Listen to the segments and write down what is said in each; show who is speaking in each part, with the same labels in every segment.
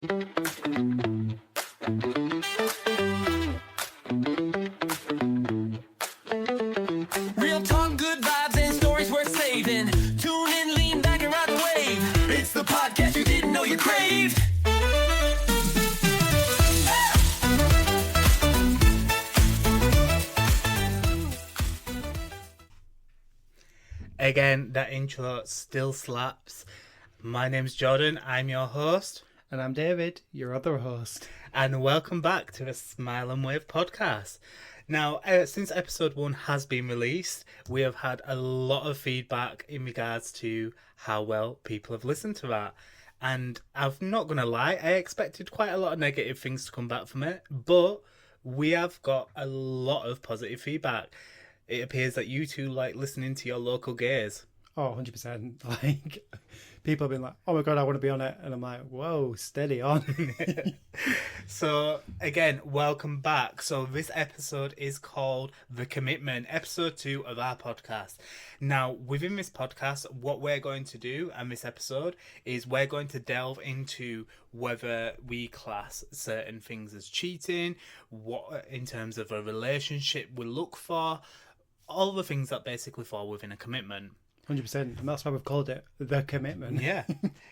Speaker 1: Real talk, good vibes, and stories worth saving. Tune in, lean back, and ride the wave. It's the podcast you didn't know you craved.
Speaker 2: Again, that intro still slaps. My name's Jordan, I'm your host.
Speaker 3: And I'm David, your other host.
Speaker 2: And welcome back to the Smile and Wave podcast. Now, since episode 1 has been released, we have had a lot of feedback in regards to how well people have listened to that. And I'm not going to lie, I expected quite a lot of negative things to come back from it, but we have got a lot of positive feedback. It appears that you two like listening to your local gays.
Speaker 3: Oh, 100%. Like, people have been like, oh my God, I want to be on it. And I'm like, whoa, steady on.
Speaker 2: So, again, welcome back. So, this episode is called The Commitment, episode 2 of our podcast. Now, within this podcast, what we're going to do in this episode is we're going to delve into whether we class certain things as cheating, what in terms of a relationship we look for, all the things that basically fall within a commitment.
Speaker 3: 100%. And that's why we've called it The Commitment.
Speaker 2: Yeah.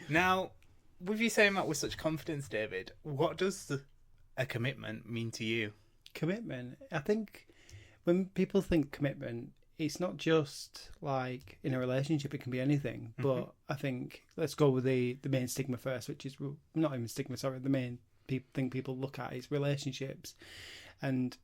Speaker 2: Now, with you saying that with such confidence, David, what does a commitment mean to you?
Speaker 3: Commitment. I think when people think commitment, it's not just like in a relationship, it can be anything. But I think let's go with the main stigma first, which is not even stigma, sorry, the main thing people look at is relationships. And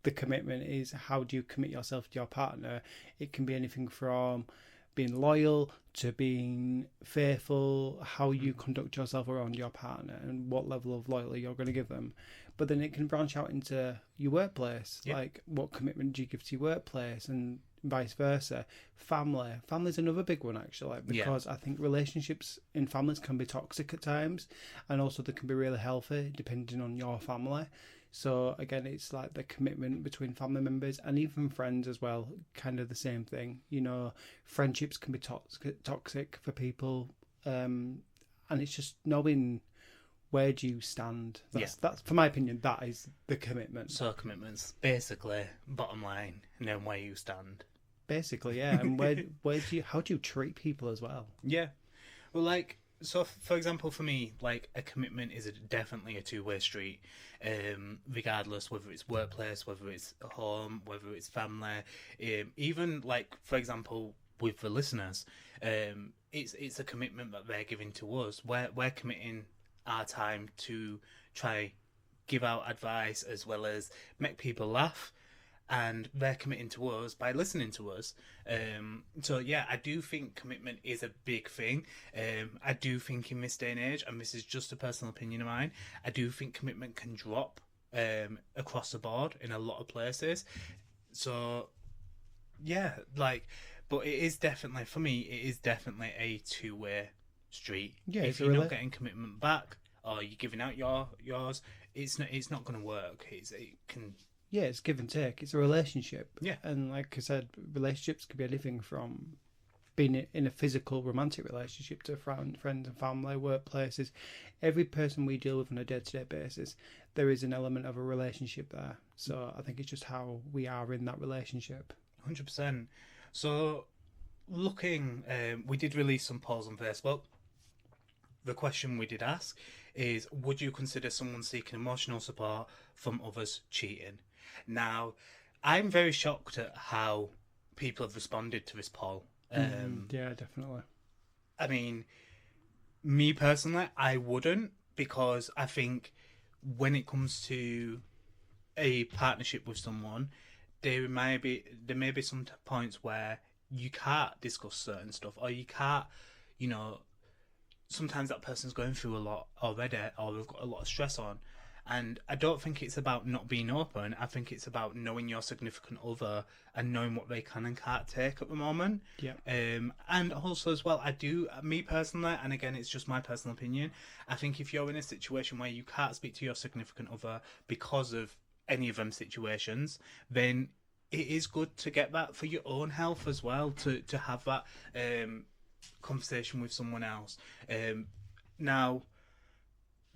Speaker 3: the commitment is how do you commit yourself to your partner. It can be anything from being loyal to being faithful, how you conduct yourself around your partner and what level of loyalty you're going to give them. But then it can branch out into your workplace. Yep. Like what commitment do you give to your workplace and vice versa. Family's another big one actually, because I think relationships in families can be toxic at times, and also they can be really healthy depending on your family. So again, it's like the commitment between family members and even friends as well, kind of the same thing. You know, friendships can be toxic for people, and it's just knowing where do you stand. That's for my opinion, that is the commitment.
Speaker 2: So commitments, basically, bottom line, knowing where you stand.
Speaker 3: Basically, yeah, and how do you treat people as well?
Speaker 2: Yeah, well, like. So, for example, for me, like, a commitment is definitely a two-way street, regardless whether it's workplace, whether it's home, whether it's family, even, like, for example, with the listeners, it's a commitment that they're giving to us. We're committing our time to try give out advice as well as make people laugh, and they're committing to us by listening to us. So yeah, I do think commitment is a big thing. I do think in this day and age, and this is just a personal opinion of mine, I do think commitment can drop across the board in a lot of places. So yeah, like, but it is definitely, for me, it is definitely a two-way street. Yeah, if you're not getting commitment back, or you're giving out yours, it's not going to work.
Speaker 3: Yeah, it's give and take. It's a relationship.
Speaker 2: Yeah.
Speaker 3: And like I said, relationships could be anything from being in a physical, romantic relationship to friends and family, workplaces. Every person we deal with on a day-to-day basis, there is an element of a relationship there. So I think it's just how we are in that relationship.
Speaker 2: 100%. So looking, we did release some polls on Facebook. The question we did ask is, would you consider someone seeking emotional support from others cheating? Now, I'm very shocked at how people have responded to this poll.
Speaker 3: Yeah, definitely.
Speaker 2: I mean, me personally, I wouldn't, because I think when it comes to a partnership with someone, there may be some points where you can't discuss certain stuff, or you can't, you know, sometimes that person's going through a lot already, or they've got a lot of stress on. And I don't think it's about not being open. I think it's about knowing your significant other and knowing what they can and can't take at the moment.
Speaker 3: Yeah.
Speaker 2: And also as well, me personally, and again, it's just my personal opinion, I think if you're in a situation where you can't speak to your significant other because of any of them situations, then it is good to get that for your own health as well, to have that conversation with someone else. Now,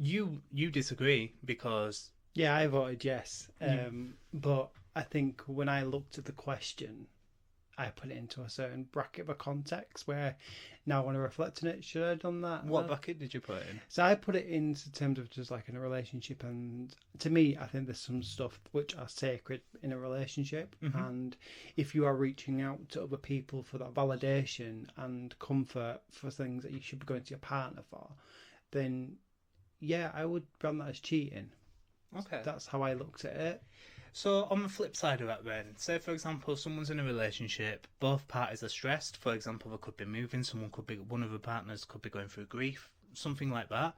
Speaker 2: You disagree because
Speaker 3: Yeah, I voted yes. But I think when I looked at the question, I put it into a certain bracket of a context where now I want to reflect on it. Should I have done that?
Speaker 2: what bucket did you put it in?
Speaker 3: So I put it in terms of just like in a relationship, and to me, I think there's some stuff which are sacred in a relationship, and if you are reaching out to other people for that validation and comfort for things that you should be going to your partner for, then yeah, I would brand that as cheating.
Speaker 2: Okay.
Speaker 3: That's how I looked at it.
Speaker 2: So on the flip side of that then, say for example someone's in a relationship, both parties are stressed, for example they could be moving, one of the partners could be going through grief, something like that.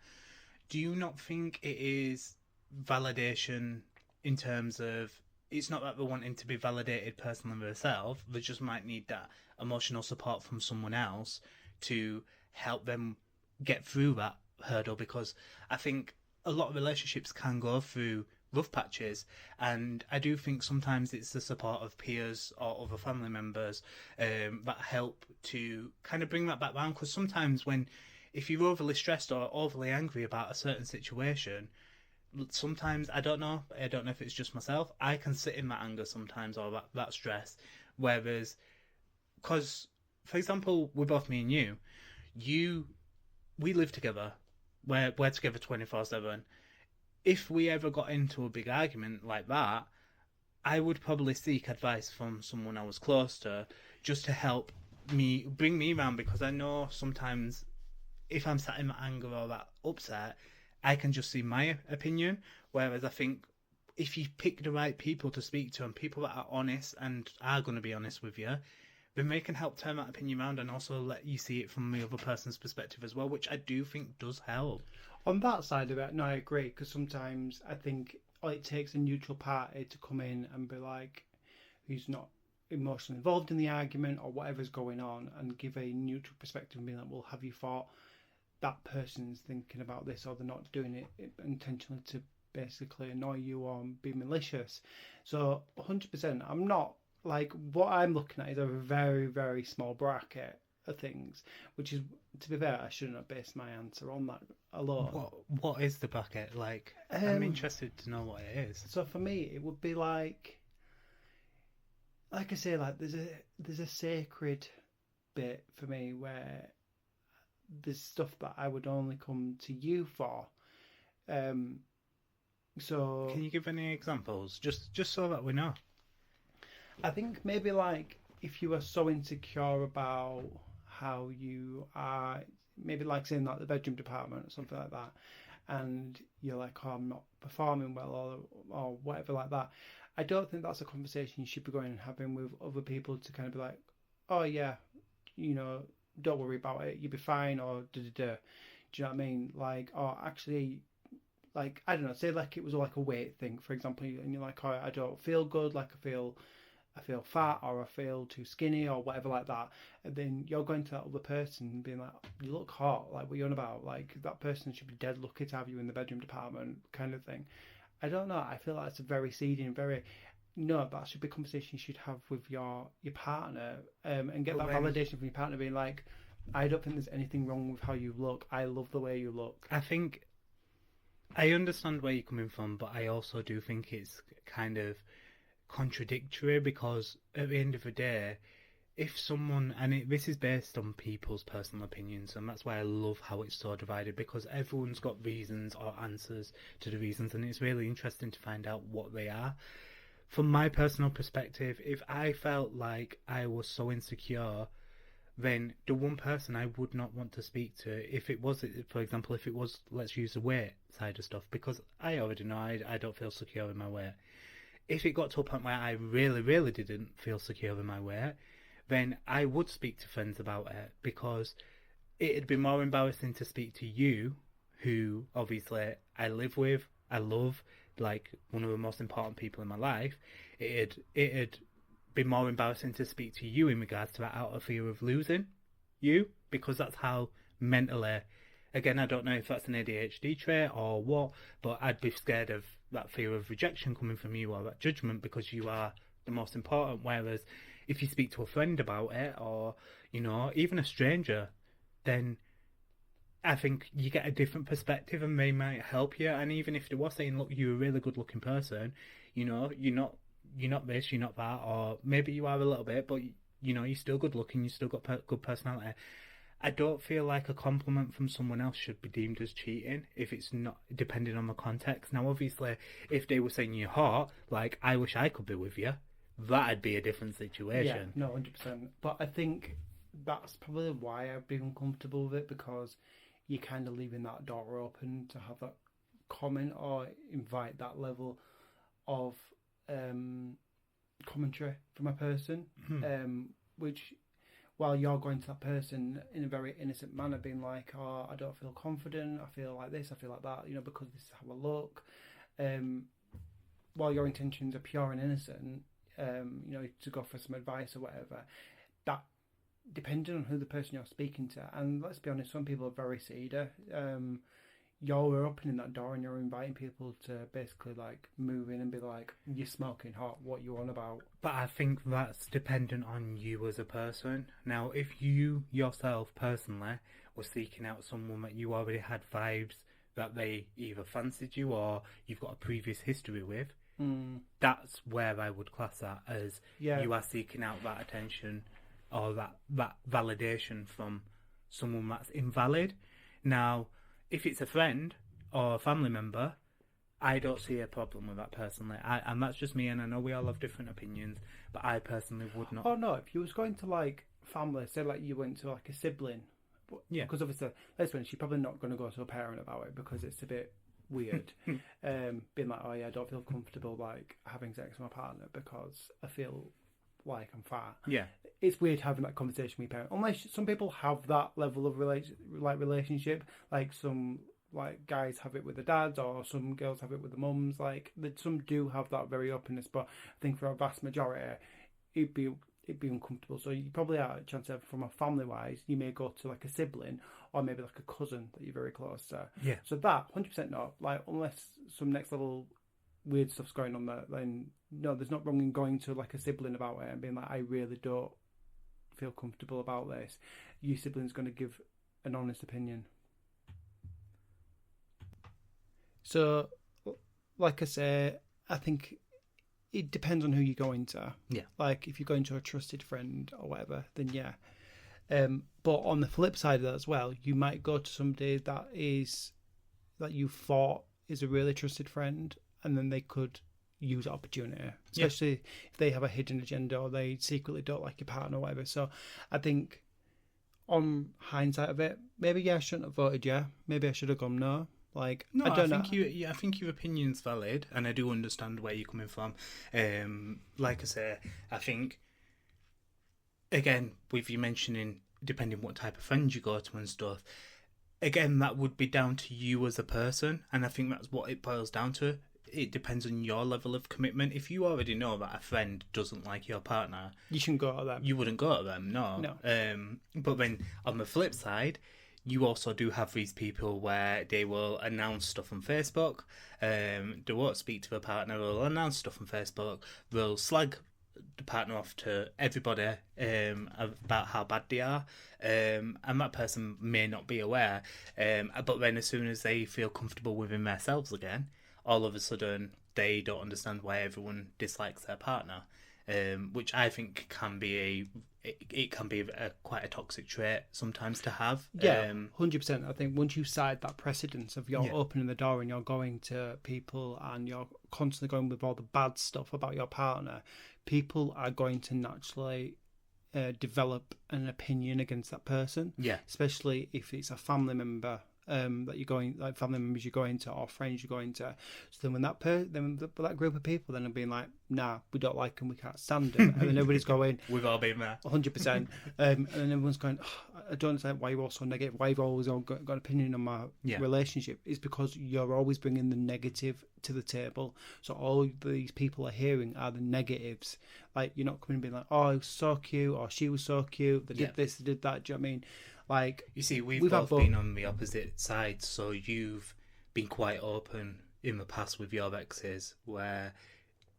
Speaker 2: Do you not think it is validation in terms of, it's not that they're wanting to be validated personally themselves, they just might need that emotional support from someone else to help them get through that hurdle? Because I think a lot of relationships can go through rough patches, and I do think sometimes it's the support of peers or other family members that help to kind of bring that back down. Because sometimes if you're overly stressed or overly angry about a certain situation, sometimes I don't know if it's just myself, I can sit in that anger sometimes, or that stress, whereas because for example with both me and you we live together, we're together 24/7. If we ever got into a big argument like that, I would probably seek advice from someone I was close to, just to help bring me around, because I know sometimes if I'm sat in that anger or that upset, I can just see my opinion. Whereas I think if you pick the right people to speak to, and people that are honest and are going to be honest with you, then they can help turn that opinion around and also let you see it from the other person's perspective as well, which I do think does help.
Speaker 3: On that side of it, no, I agree, because sometimes I think it takes a neutral party to come in and be like, who's not emotionally involved in the argument or whatever's going on, and give a neutral perspective and be like, well, have you thought that person's thinking about this, or they're not doing it intentionally to basically annoy you or be malicious? So 100%, I'm not, like, what I'm looking at is a very, very small bracket of things, which is, to be fair, I shouldn't have based my answer on that alone.
Speaker 2: What is the bucket? Like, I'm interested to know what it is.
Speaker 3: So for me, it would be like I say, like there's a sacred bit for me where there's stuff that I would only come to you for. So
Speaker 2: can you give any examples, just so that we know?
Speaker 3: I think maybe like if you are so insecure about how you are, maybe like saying like the bedroom department or something like that, and you're like, oh, I'm not performing well, or whatever like that. I don't think that's a conversation you should be going and having with other people, to kind of be like, oh yeah, don't worry about it, you'll be fine, or da da da. Do you know what I mean? Like, or actually, like, I don't know, say like it was like a weight thing, for example, and you're like, oh, I don't feel good, like I feel fat, or I feel too skinny, or whatever like that, and then you're going to that other person and being like, you look hot, like, what are you on about? Like, that person should be dead lucky to have you in the bedroom department, kind of thing. I don't know, I feel like it's a very seedy and very, no, that should be a conversation you should have with your partner, and get that validation from your partner, being like, I don't think there's anything wrong with how you look, I love the way you look.
Speaker 2: I think I understand where you're coming from, but I also do think it's kind of contradictory, because at the end of the day, if someone, and this is based on people's personal opinions, and that's why I love how it's so divided, because everyone's got reasons or answers to the reasons, and it's really interesting to find out what they are. From my personal perspective, if I felt like I was so insecure, then the one person I would not want to speak to, if it was, for example, if it was, let's use the weight side of stuff, because I already know I don't feel secure in my weight. If it got to a point where I really, really didn't feel secure in my weight, then I would speak to friends about it, because it'd be more embarrassing to speak to you, who obviously I live with, I love, like one of the most important people in my life. It'd be more embarrassing to speak to you in regards to that, out of fear of losing you, because that's how mentally, again, I don't know if that's an ADHD trait or what, but I'd be scared of that fear of rejection coming from you, or that judgment, because you are the most important. Whereas if you speak to a friend about it, or even a stranger, then I think you get a different perspective and they might help you. And even if they were saying, look, you're a really good looking person, you know, you're not this, you're not that, or maybe you are a little bit, but you know, you're still good looking, you still got good personality. I don't feel like a compliment from someone else should be deemed as cheating if it's not, depending on the context. Now, obviously, if they were saying you're hot, like, I wish I could be with you, that'd be a different situation.
Speaker 3: Yeah, no, 100%. But I think that's probably why I've been uncomfortable with it, because you're kind of leaving that door open to have that comment or invite that level of commentary from a person, which, while you're going to that person in a very innocent manner, being like, oh, I don't feel confident, I feel like this, I feel like that, you know, because this is how I look, while your intentions are pure and innocent, you know, to go for some advice or whatever, that, depending on who the person you're speaking to, and let's be honest, some people are very seedy. You're opening that door and you're inviting people to basically like move in and be like, you're smoking hot, what you on about?
Speaker 2: But I think that's dependent on you as a person. Now, if you yourself personally were seeking out someone that you already had vibes that they either fancied you or you've got a previous history with, that's where I would class that as you are seeking out that attention or that validation from someone that's invalid. Now, if it's a friend or a family member, I don't see a problem with that personally. And that's just me, and I know we all have different opinions, but I personally would not.
Speaker 3: Oh no, if you was going to like family, say like you went to like a sibling,
Speaker 2: yeah,
Speaker 3: because obviously, let's be honest, you're probably not going to go to a parent about it because it's a bit weird. Being like, oh yeah, I don't feel comfortable like having sex with my partner because I feel like I'm fat.
Speaker 2: Yeah,
Speaker 3: it's weird having that conversation with your parent, unless some people have that level of relationship, like some like guys have it with the dads, or some girls have it with the mums. Like some do have that very openness, but I think for a vast majority, it'd be uncomfortable. So you probably have a chance of, from a family wise, you may go to like a sibling or maybe like a cousin that you're very close to.
Speaker 2: Yeah.
Speaker 3: So that 100% not, like, unless some next level weird stuff's going on there, then no, there's not wrong in going to like a sibling about it and being like, I really don't feel comfortable about this. Your sibling's going to give an honest opinion. So, like I say, I think it depends on who you're going to.
Speaker 2: Yeah. Like,
Speaker 3: if you're going to a trusted friend or whatever, then yeah. But on the flip side of that as well, you might go to somebody that you thought is a really trusted friend, and then they could use that opportunity, especially if they have a hidden agenda or they secretly don't like your partner or whatever. So I think on hindsight of it, maybe I shouldn't have voted maybe I should have gone no. Like,
Speaker 2: no,
Speaker 3: I don't know.
Speaker 2: I think your opinion's valid, and I do understand where you're coming from. Like I say, I think, again, with you mentioning, depending what type of friend you go to and stuff, again, that would be down to you as a person, and I think that's what it boils down to. It depends on your level of commitment. If you already know that a friend doesn't like your partner,
Speaker 3: you shouldn't go to them.
Speaker 2: You wouldn't go to them, no. But then on the flip side, you also do have these people where they will announce stuff on Facebook. They won't speak to their partner. They'll announce stuff on Facebook. They'll slag the partner off to everybody about how bad they are, and that person may not be aware. But then as soon as they feel comfortable within themselves again, all of a sudden they don't understand why everyone dislikes their partner, which I think can be quite a toxic trait sometimes to have.
Speaker 3: Yeah, 100%. I think once you side that precedence of you're opening the door and you're going to people and you're constantly going with all the bad stuff about your partner, people are going to naturally develop an opinion against that person.
Speaker 2: Yeah,
Speaker 3: especially if it's a family member that you're going, like family members you're going to or friends you're going to. So then when that group of people then are being like, nah, we don't like them, we can't stand them, and then everybody's going,
Speaker 2: we've all been there,
Speaker 3: 100%, and then everyone's going, oh, I don't understand why you're all so negative, why you've always got an opinion on my relationship. It's because you're always bringing the negative to the table. So all these people are hearing are the negatives. Like, you're not coming and being like, oh, it was so cute, or she was so cute, they did this, they did that. Do you know what I mean? Like,
Speaker 2: you see, we've both been on the opposite side, so you've been quite open in the past with your exes where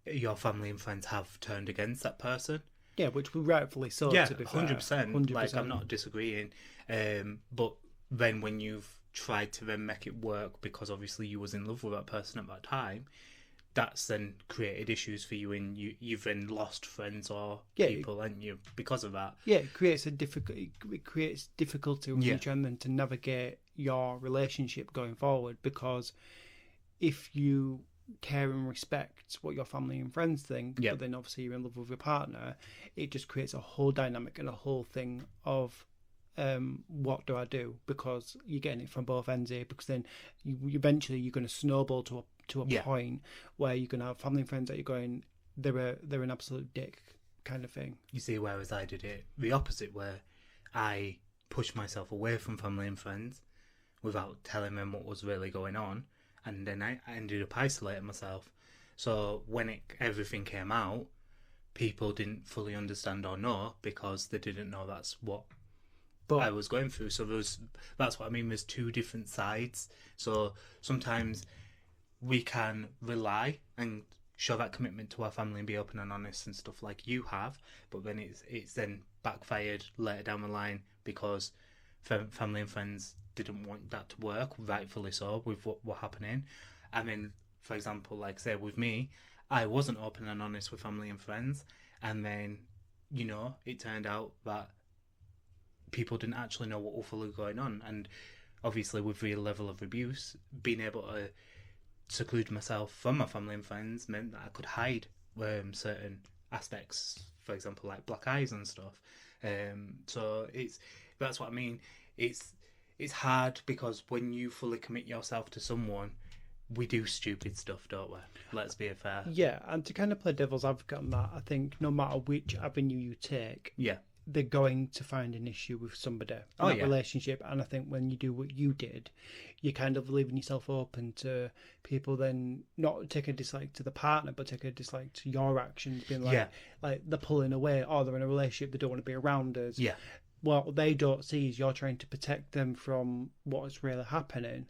Speaker 2: your family and friends have turned against that person.
Speaker 3: Yeah, which we rightfully so, to be fair.
Speaker 2: 100%. Like, I'm not disagreeing. But then when you've tried to then make it work because obviously you was in love with that person at that time, that's then created issues for you, and you've then lost friends or people, and you because of that.
Speaker 3: Yeah, it creates difficulty when you're trying then to navigate your relationship going forward, because if you care and respect what your family and friends think, but then obviously you're in love with your partner, it just creates a whole dynamic and a whole thing of what do I do, because you're getting it from both ends here, because then eventually you're going to snowball to a point where you're going to have family and friends that you're going, they're an absolute dick kind of thing.
Speaker 2: You see, whereas I did it the opposite, where I pushed myself away from family and friends without telling them what was really going on, and then I ended up isolating myself. So when everything came out, people didn't fully understand or know, because they didn't know that's what I was going through. So that's what I mean, there's two different sides. So sometimes we can rely and show that commitment to our family and be open and honest and stuff like you have, but then it's then backfired later down the line because family and friends didn't want that to work, rightfully so, with what happening. I mean, for example, like say with me, I wasn't open and honest with family and friends, and then, you know, it turned out that people didn't actually know what was fully going on, and obviously with real level of abuse, being able to seclude myself from my family and friends meant that I could hide certain aspects, for example, like black eyes and stuff. So that's what I mean. It's hard because when you fully commit yourself to someone, we do stupid stuff, don't we? Let's be fair.
Speaker 3: Yeah, and to kind of play devil's advocate on that, I think no matter which avenue you take, they're going to find an issue with somebody in that relationship. And I think when you do what you did, you're kind of leaving yourself open to people then not take a dislike to the partner, but take a dislike to your actions, being like they're pulling away, or they're in a relationship, they don't want to be around us. Yeah. What they don't see is you're trying to protect them from what's really happening.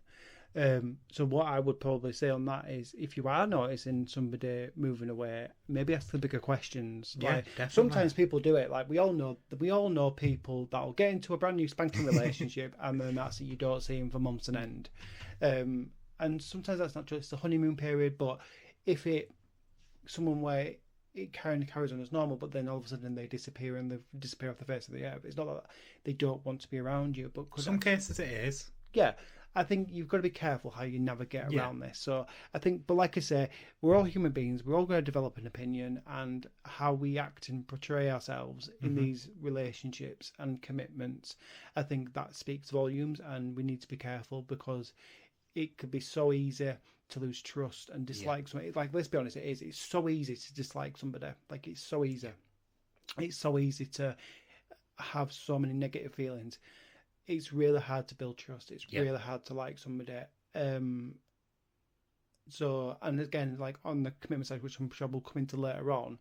Speaker 3: So what I would probably say on that is, if you are noticing somebody moving away, maybe ask the bigger questions.
Speaker 2: Yeah,
Speaker 3: like,
Speaker 2: definitely.
Speaker 3: Sometimes people do it. Like we all know people that will get into a brand new spanking relationship, and then that's it. You don't see them for months on end. And sometimes that's not just the honeymoon period, but if someone where it kind of carries on as normal, but then all of a sudden they disappear and they disappear off the face of the earth. It's not that they don't want to be around you, but
Speaker 2: some cases it is.
Speaker 3: Yeah. I think you've got to be careful how you navigate around this. So I think, but like I say, we're all human beings. We're all going to develop an opinion, and how we act and portray ourselves in these relationships and commitments, I think that speaks volumes, and we need to be careful, because it could be so easy to lose trust and dislike somebody. Like, let's be honest, it is. It's so easy to dislike somebody. Like, it's so easy. It's so easy to have so many negative feelings. It's really hard to build trust. It's really hard to like somebody. So, and again, like on the commitment side, which I'm sure we'll come into later on,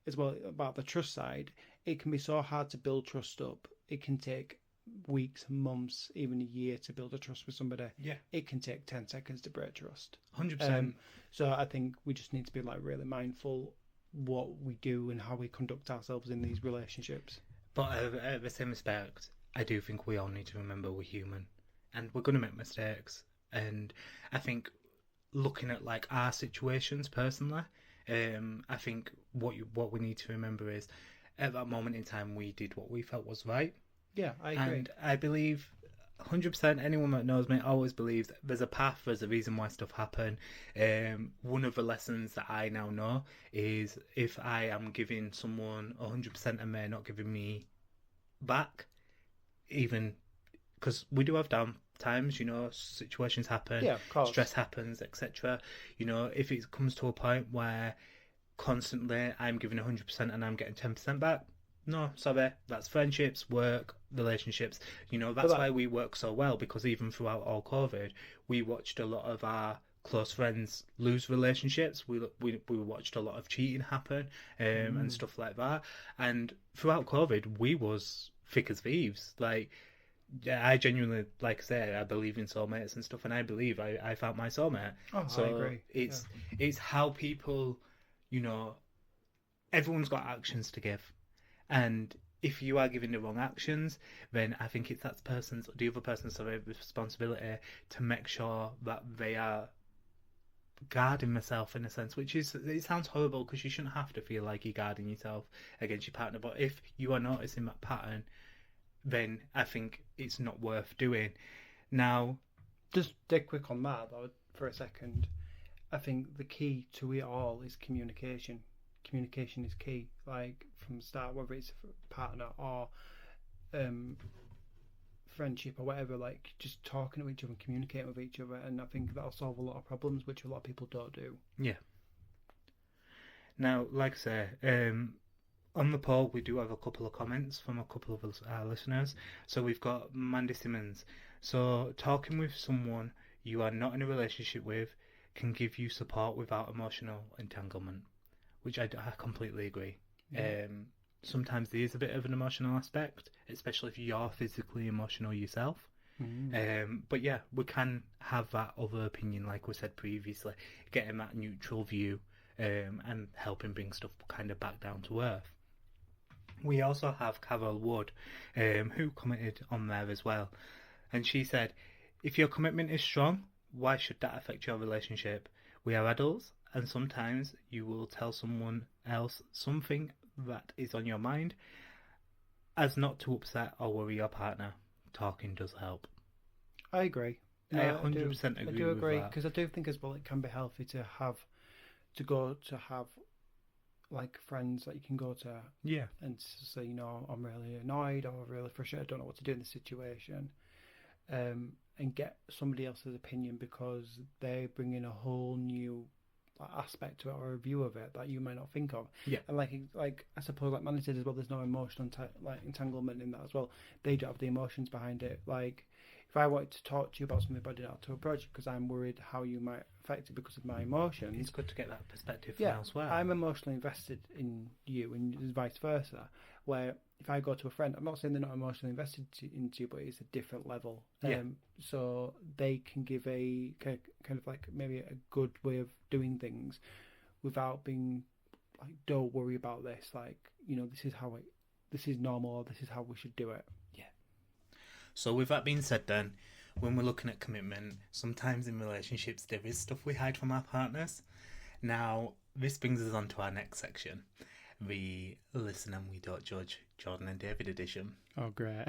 Speaker 3: as well, about the trust side, it can be so hard to build trust up. It can take weeks, months, even a year to build a trust with somebody. Yeah. It can take 10 seconds to break trust.
Speaker 2: 100%.
Speaker 3: So I think we just need to be like really mindful what we do and how we conduct ourselves in these relationships.
Speaker 2: But at the same respect, I do think we all need to remember we're human, and we're going to make mistakes. And I think looking at like our situations personally, I think what we need to remember is, at that moment in time, we did what we felt was right.
Speaker 3: Yeah, I agree.
Speaker 2: And I believe 100%, anyone that knows me always believes that there's a path, there's a reason why stuff happen. One of the lessons that I now know is, if I am giving someone 100% and they're not giving me back, even because we do have down times, you know, situations happen, stress happens, etc. You know, if it comes to a point where constantly I'm giving 100% and I'm getting 10% back, no, sorry, that's friendships, work, relationships. You know, that's why we work so well, because even throughout all COVID, we watched a lot of our close friends lose relationships. We watched a lot of cheating happen, and stuff like that. And throughout COVID, we was thick as thieves. Like, I genuinely, like I say, I believe in soulmates and stuff, and I believe I found my soulmate. So I agree. It's how people, you know, everyone's got actions to give, and if you are giving the wrong actions, then I think it's the other person's responsibility to make sure that they are guarding themselves in a sense, it sounds horrible because you shouldn't have to feel like you're guarding yourself against your partner. But if you are noticing that pattern, then I think it's not worth doing. Now,
Speaker 3: just dead quick on that though, for a second. I think the key to it all is communication. Communication is key. Like from the start, whether it's a partner or friendship or whatever, like just talking to each other and communicating with each other, and I think that'll solve a lot of problems which a lot of people don't do.
Speaker 2: Yeah. Now, like I say, on the poll we do have a couple of comments from a couple of our listeners. So we've got Mandy Simmons. So talking with someone you are not in a relationship with can give you support without emotional entanglement, which I completely agree. Yeah. Sometimes there is a bit of an emotional aspect, especially if you're physically emotional yourself. But yeah, we can have that other opinion, like we said previously, getting that neutral view and helping bring stuff kind of back down to earth. We also have Carol Wood, who commented on there as well. And she said, if your commitment is strong, why should that affect your relationship? We are adults, and sometimes you will tell someone else something that is on your mind, as not to upset or worry your partner. Talking does help.
Speaker 3: I agree.
Speaker 2: I 100% agree with that.
Speaker 3: I do agree, because I do think as well it can be healthy to have like friends that you can go to,
Speaker 2: yeah,
Speaker 3: and say, you know, I'm really annoyed or really frustrated, I don't know what to do in this situation, and get somebody else's opinion, because they bring in a whole new aspect to it or a view of it that you might not think of.
Speaker 2: Yeah.
Speaker 3: And like I suppose, like Manny said as well, there's no emotional entanglement in that as well. They don't have the emotions behind it. Like if I wanted to talk to you about something, but I didn't have to approach it because I'm worried how you might affect it because of my emotions.
Speaker 2: It's good to get that perspective from elsewhere.
Speaker 3: I'm emotionally invested in you, and vice versa. Where if I go to a friend, I'm not saying they're not emotionally invested into you, but it's a different level.
Speaker 2: Yeah.
Speaker 3: So they can give a kind of like maybe a good way of doing things without being like, don't worry about this. Like, you know, this is normal, or this is how we should do it.
Speaker 2: Yeah. So with that being said then, when we're looking at commitment, sometimes in relationships there is stuff we hide from our partners. Now, this brings us on to our next section. The Listen and We Don't Judge, Jordan and David edition.
Speaker 3: Oh, great.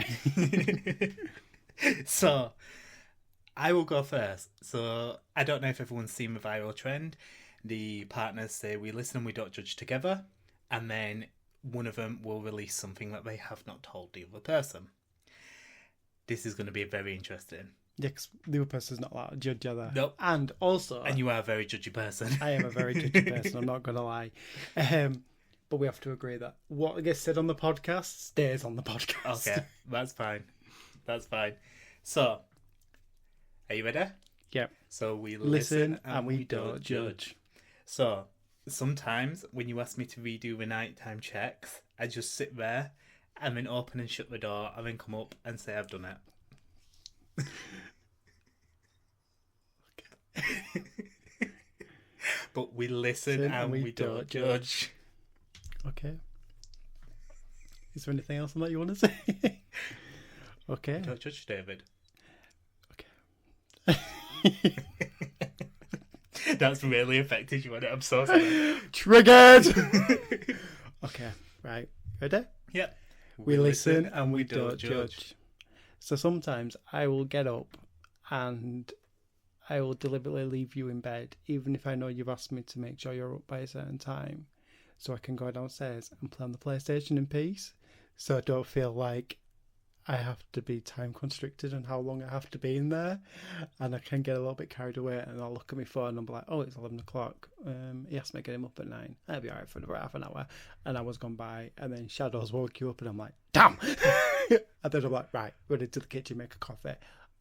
Speaker 2: So, I will go first. So, I don't know if everyone's seen the viral trend. The partners say we listen and we don't judge together, and then one of them will release something that they have not told the other person. This is going to be very interesting.
Speaker 3: Yeah, because the other person's not allowed to judge other.
Speaker 2: Nope.
Speaker 3: And also...
Speaker 2: And you are a very judgy person.
Speaker 3: I am a very judgy person, I'm not going to lie. But we have to agree that what gets said on the podcast stays on the podcast.
Speaker 2: Okay, that's fine. That's fine. So, are you ready?
Speaker 3: Yep.
Speaker 2: So we
Speaker 3: listen and we don't judge.
Speaker 2: So, sometimes when you ask me to redo the nighttime checks, I just sit there and then open and shut the door and then come up and say I've done it. Okay. But we listen and we don't judge.
Speaker 3: Okay. Is there anything else on that you want to say? Okay.
Speaker 2: Don't judge, David.
Speaker 3: Okay.
Speaker 2: That's really affected you on it. I'm so sorry.
Speaker 3: Triggered! Okay, right. Ready?
Speaker 2: Yep.
Speaker 3: We listen and we don't judge. So sometimes I will get up and I will deliberately leave you in bed, even if I know you've asked me to make sure you're up by a certain time, so I can go downstairs and play on the PlayStation in peace, so I don't feel like I have to be time constricted on how long I have to be in there, and I can get a little bit carried away, and I'll look at my phone and I'll be like, oh, it's 11 o'clock. He asked me to get him up at 9. I'll be alright for another half an hour. An hour's gone by, and then Shadows woke you up, and I'm like, damn! And then I'm like, right, run into the kitchen, make a coffee.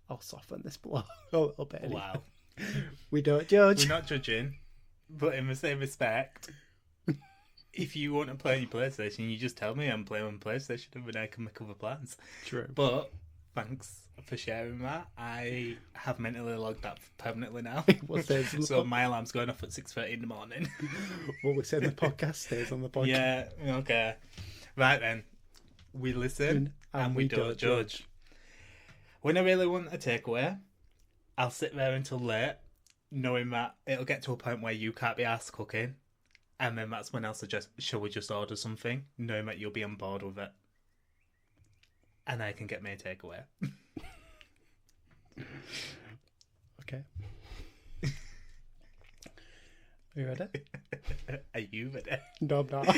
Speaker 3: I'll soften this blow a little bit. Anyway.
Speaker 2: Wow.
Speaker 3: We don't judge.
Speaker 2: We're not judging, but in the same respect, if you want to play on your PlayStation, you just tell me I'm playing on PlayStation and then I can make other plans.
Speaker 3: True.
Speaker 2: But thanks for sharing that. I have mentally logged that permanently now. So my alarm's going off at 6:30 in the morning.
Speaker 3: What we said in the podcast stays on the podcast.
Speaker 2: Yeah, okay. Right then. We listen and we don't judge. When I really want a takeaway, I'll sit there until late, knowing that it'll get to a point where you can't be asked cooking. And then that's when I'll suggest, shall we just order something? Knowing that you'll be on board with it. And I can get me a takeaway.
Speaker 3: Okay. Are you ready?
Speaker 2: Are you ready?
Speaker 3: No, I'm not.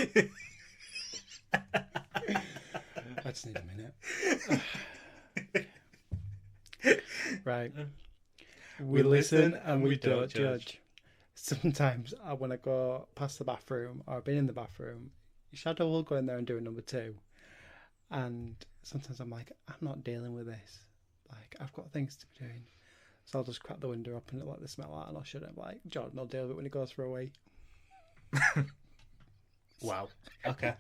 Speaker 3: I just need a minute. Right. We listen and we don't judge. Sometimes when I go past the bathroom or I've been in the bathroom, Shadow will go in there and do a number two. And sometimes I'm like, I'm not dealing with this. Like, I've got things to be doing. So I'll just crack the window up and let the smell out and I'll shut it. Like, Jordan will deal with it when he goes for a wee.
Speaker 2: Wow. Okay.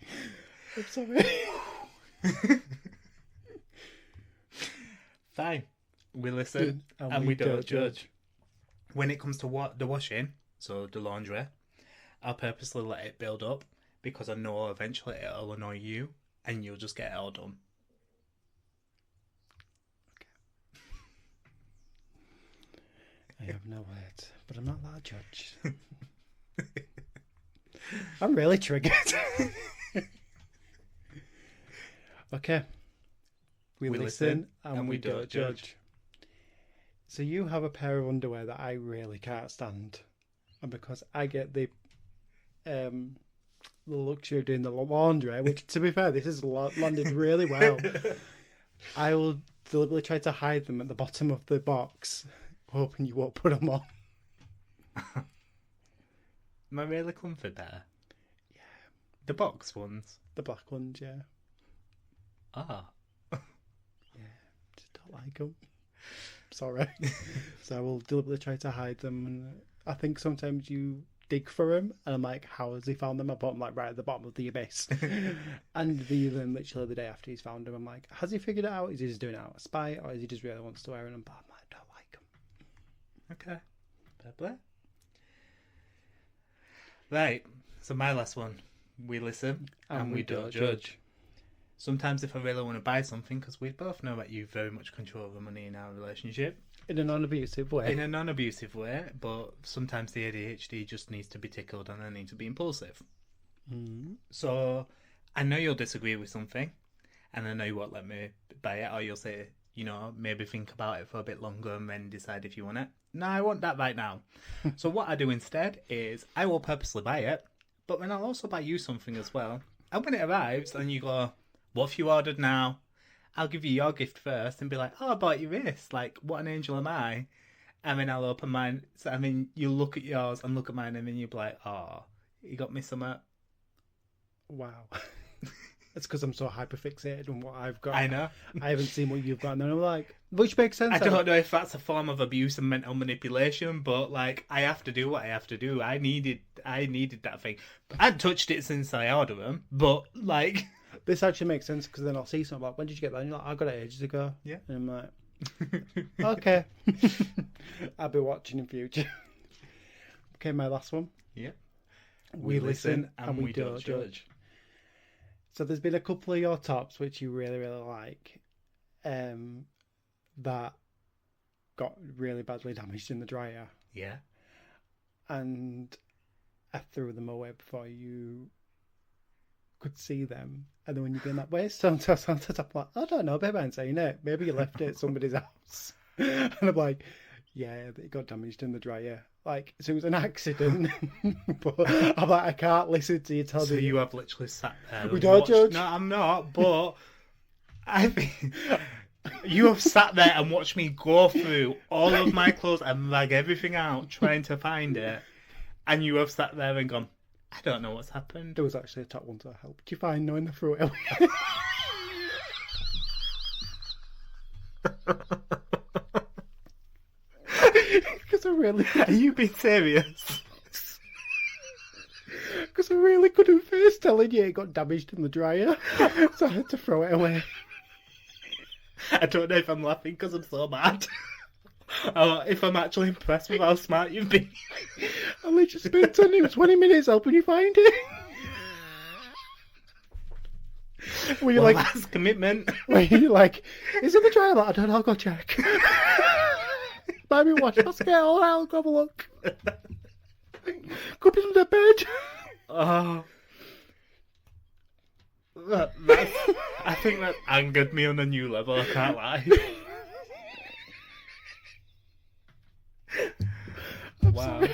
Speaker 3: I'm sorry.
Speaker 2: Fine. We listen and we don't judge. When it comes to the washing, so the laundry, I'll purposely let it build up because I know eventually it'll annoy you and you'll just get it all done.
Speaker 3: I have no words, but I'm not that judge. I'm really triggered. Okay. We listen and we don't judge. So you have a pair of underwear that I really can't stand. And because I get the luxury of doing the laundry, which to be fair, this has landed really well, I will deliberately try to hide them at the bottom of the box, hoping you won't put them on.
Speaker 2: Am I really comfy there?
Speaker 3: Yeah.
Speaker 2: The box ones?
Speaker 3: The black ones, yeah.
Speaker 2: Ah.
Speaker 3: Yeah, just don't like them. Sorry. So I will deliberately try to hide them. And I think sometimes you dig for them, and I'm like, how has he found them? I put them like right at the bottom of the abyss. And then literally the day after he's found them, I'm like, has he figured it out? Is he just doing it out of spite, or is he just really wants to wear them? But I'm like, I don't like them.
Speaker 2: Okay. Fair play. Right. So my last one. We listen and we don't judge. Sometimes if I really want to buy something, because we both know that you very much control the money in our relationship.
Speaker 3: In a non-abusive way.
Speaker 2: In a non-abusive way, but sometimes the ADHD just needs to be tickled and I need to be impulsive.
Speaker 3: Mm.
Speaker 2: So I know you'll disagree with something, and I know you won't let me buy it, or you'll say, you know, maybe think about it for a bit longer and then decide if you want it. No, I want that right now. So what I do instead is I will purposely buy it, but then I'll also buy you something as well. And when it arrives and you go, what have you ordered now? I'll give you your gift first and be like, oh, I bought you this. Like, what an angel am I? And then I'll open mine. So, I mean, you look at yours and look at mine and then you'll be like, oh, you got me some.
Speaker 3: Wow. It's because I'm so hyperfixated on what I've got.
Speaker 2: I know.
Speaker 3: I haven't seen what you've got. And then I'm like, which makes sense.
Speaker 2: I don't know if that's a form of abuse and mental manipulation, but like, I have to do what I have to do. I needed that thing. I'd touched it since I ordered them, but like...
Speaker 3: This actually makes sense because then I'll see something like, when did you get that? And you're like, I got it ages ago.
Speaker 2: Yeah.
Speaker 3: And I'm like, okay. I'll be watching in future. Okay, my last one.
Speaker 2: Yeah.
Speaker 3: We listen and we don't judge. So there's been a couple of your tops which you really, really like that got really badly damaged in the dryer.
Speaker 2: Yeah.
Speaker 3: And I threw them away before you could see them. And then when you've been that way, sometimes I'm like, I don't know, babe, I ain't saying it. Maybe you left it at somebody's house. And I'm like, yeah, but it got damaged in the dryer. Like, so it was an accident. But I'm like, I can't listen to you tell me.
Speaker 2: So you have literally sat there.
Speaker 3: We don't judge.
Speaker 2: No, I'm not, but I think you have sat there and watched me go through all of my clothes and lag everything out trying to find it. And you have sat there and gone, I don't know what's happened.
Speaker 3: There was actually a top one that helped you find knowing the threw it away. Because I really...
Speaker 2: Are you being serious?
Speaker 3: Because I really couldn't face telling you it got damaged in the dryer. So I had to throw it away.
Speaker 2: I don't know if I'm laughing because I'm so mad. Or if I'm actually impressed with how smart you've been.
Speaker 3: I literally spent 20 minutes helping you find it. Were you
Speaker 2: Well,
Speaker 3: like,
Speaker 2: that's commitment.
Speaker 3: were you like, is it the trial? I don't know, I'll go check. Buy me watch, I'll scale, all right, I'll go have a look. Could be under bed.
Speaker 2: Oh. I think that angered me on a new level, I can't lie. Wow.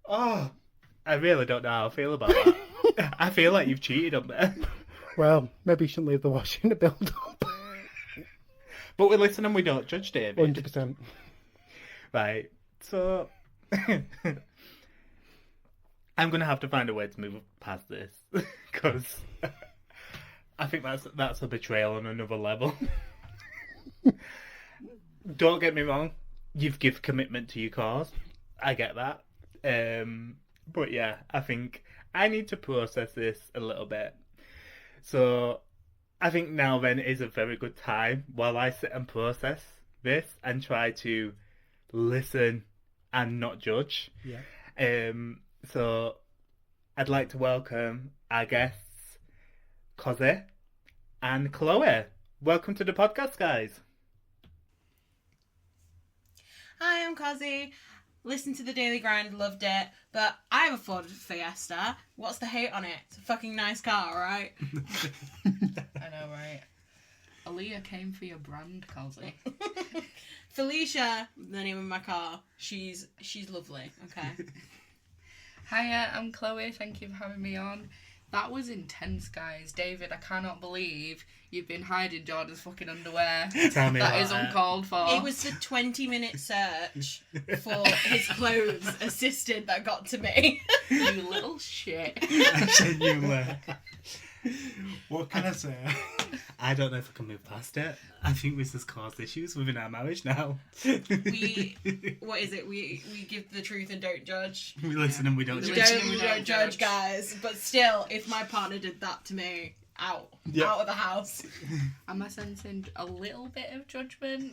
Speaker 2: Oh, I really don't know how I feel about that. I feel like you've cheated on me.
Speaker 3: Well, maybe you shouldn't leave the washing to build up.
Speaker 2: But we listen and we don't judge, David.
Speaker 3: 100%.
Speaker 2: Right, so... I'm going to have to find a way to move past this. Because I think that's a betrayal on another level. Don't get me wrong. You've given commitment to your cause. I get that. But yeah, I think I need to process this a little bit. So I think now then is a very good time while I sit and process this and try to listen and not judge.
Speaker 3: Yeah.
Speaker 2: So I'd like to welcome our guests, Cosi and Chloe. Welcome to the podcast, guys.
Speaker 4: Hi, I'm Cosi. Listened to the Daily Grind, loved it, but I have a Ford Fiesta. What's the hate on it? It's a fucking nice car, right?
Speaker 5: I know, right? Aaliyah came for your brand, Cosi.
Speaker 4: Felicia, the name of my car. She's lovely. Okay.
Speaker 5: Hiya, I'm Chloe. Thank you for having me on. That was intense, guys. David, I cannot believe you've been hiding Jordan's fucking underwear.
Speaker 2: Tell me
Speaker 5: That
Speaker 2: about
Speaker 5: is
Speaker 2: it.
Speaker 5: uncalled for.
Speaker 4: It was the 20-minute search for his clothes assisted that got to me.
Speaker 5: You little shit.
Speaker 2: Genuinely.
Speaker 6: What can I say?
Speaker 2: I don't know if I can move past it. I think this has caused issues within our marriage now.
Speaker 4: What is it? We give the truth and don't judge.
Speaker 2: We listen and we don't
Speaker 4: We
Speaker 2: judge.
Speaker 4: don't judge, guys. But still, if my partner did that to me, out of the house.
Speaker 5: Am I sensing a little bit of judgment?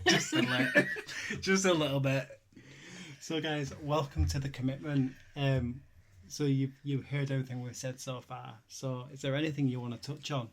Speaker 2: Just a little bit.
Speaker 3: So, guys, welcome to the commitment. So you've heard everything we've said so far. So, is there anything you want to touch on?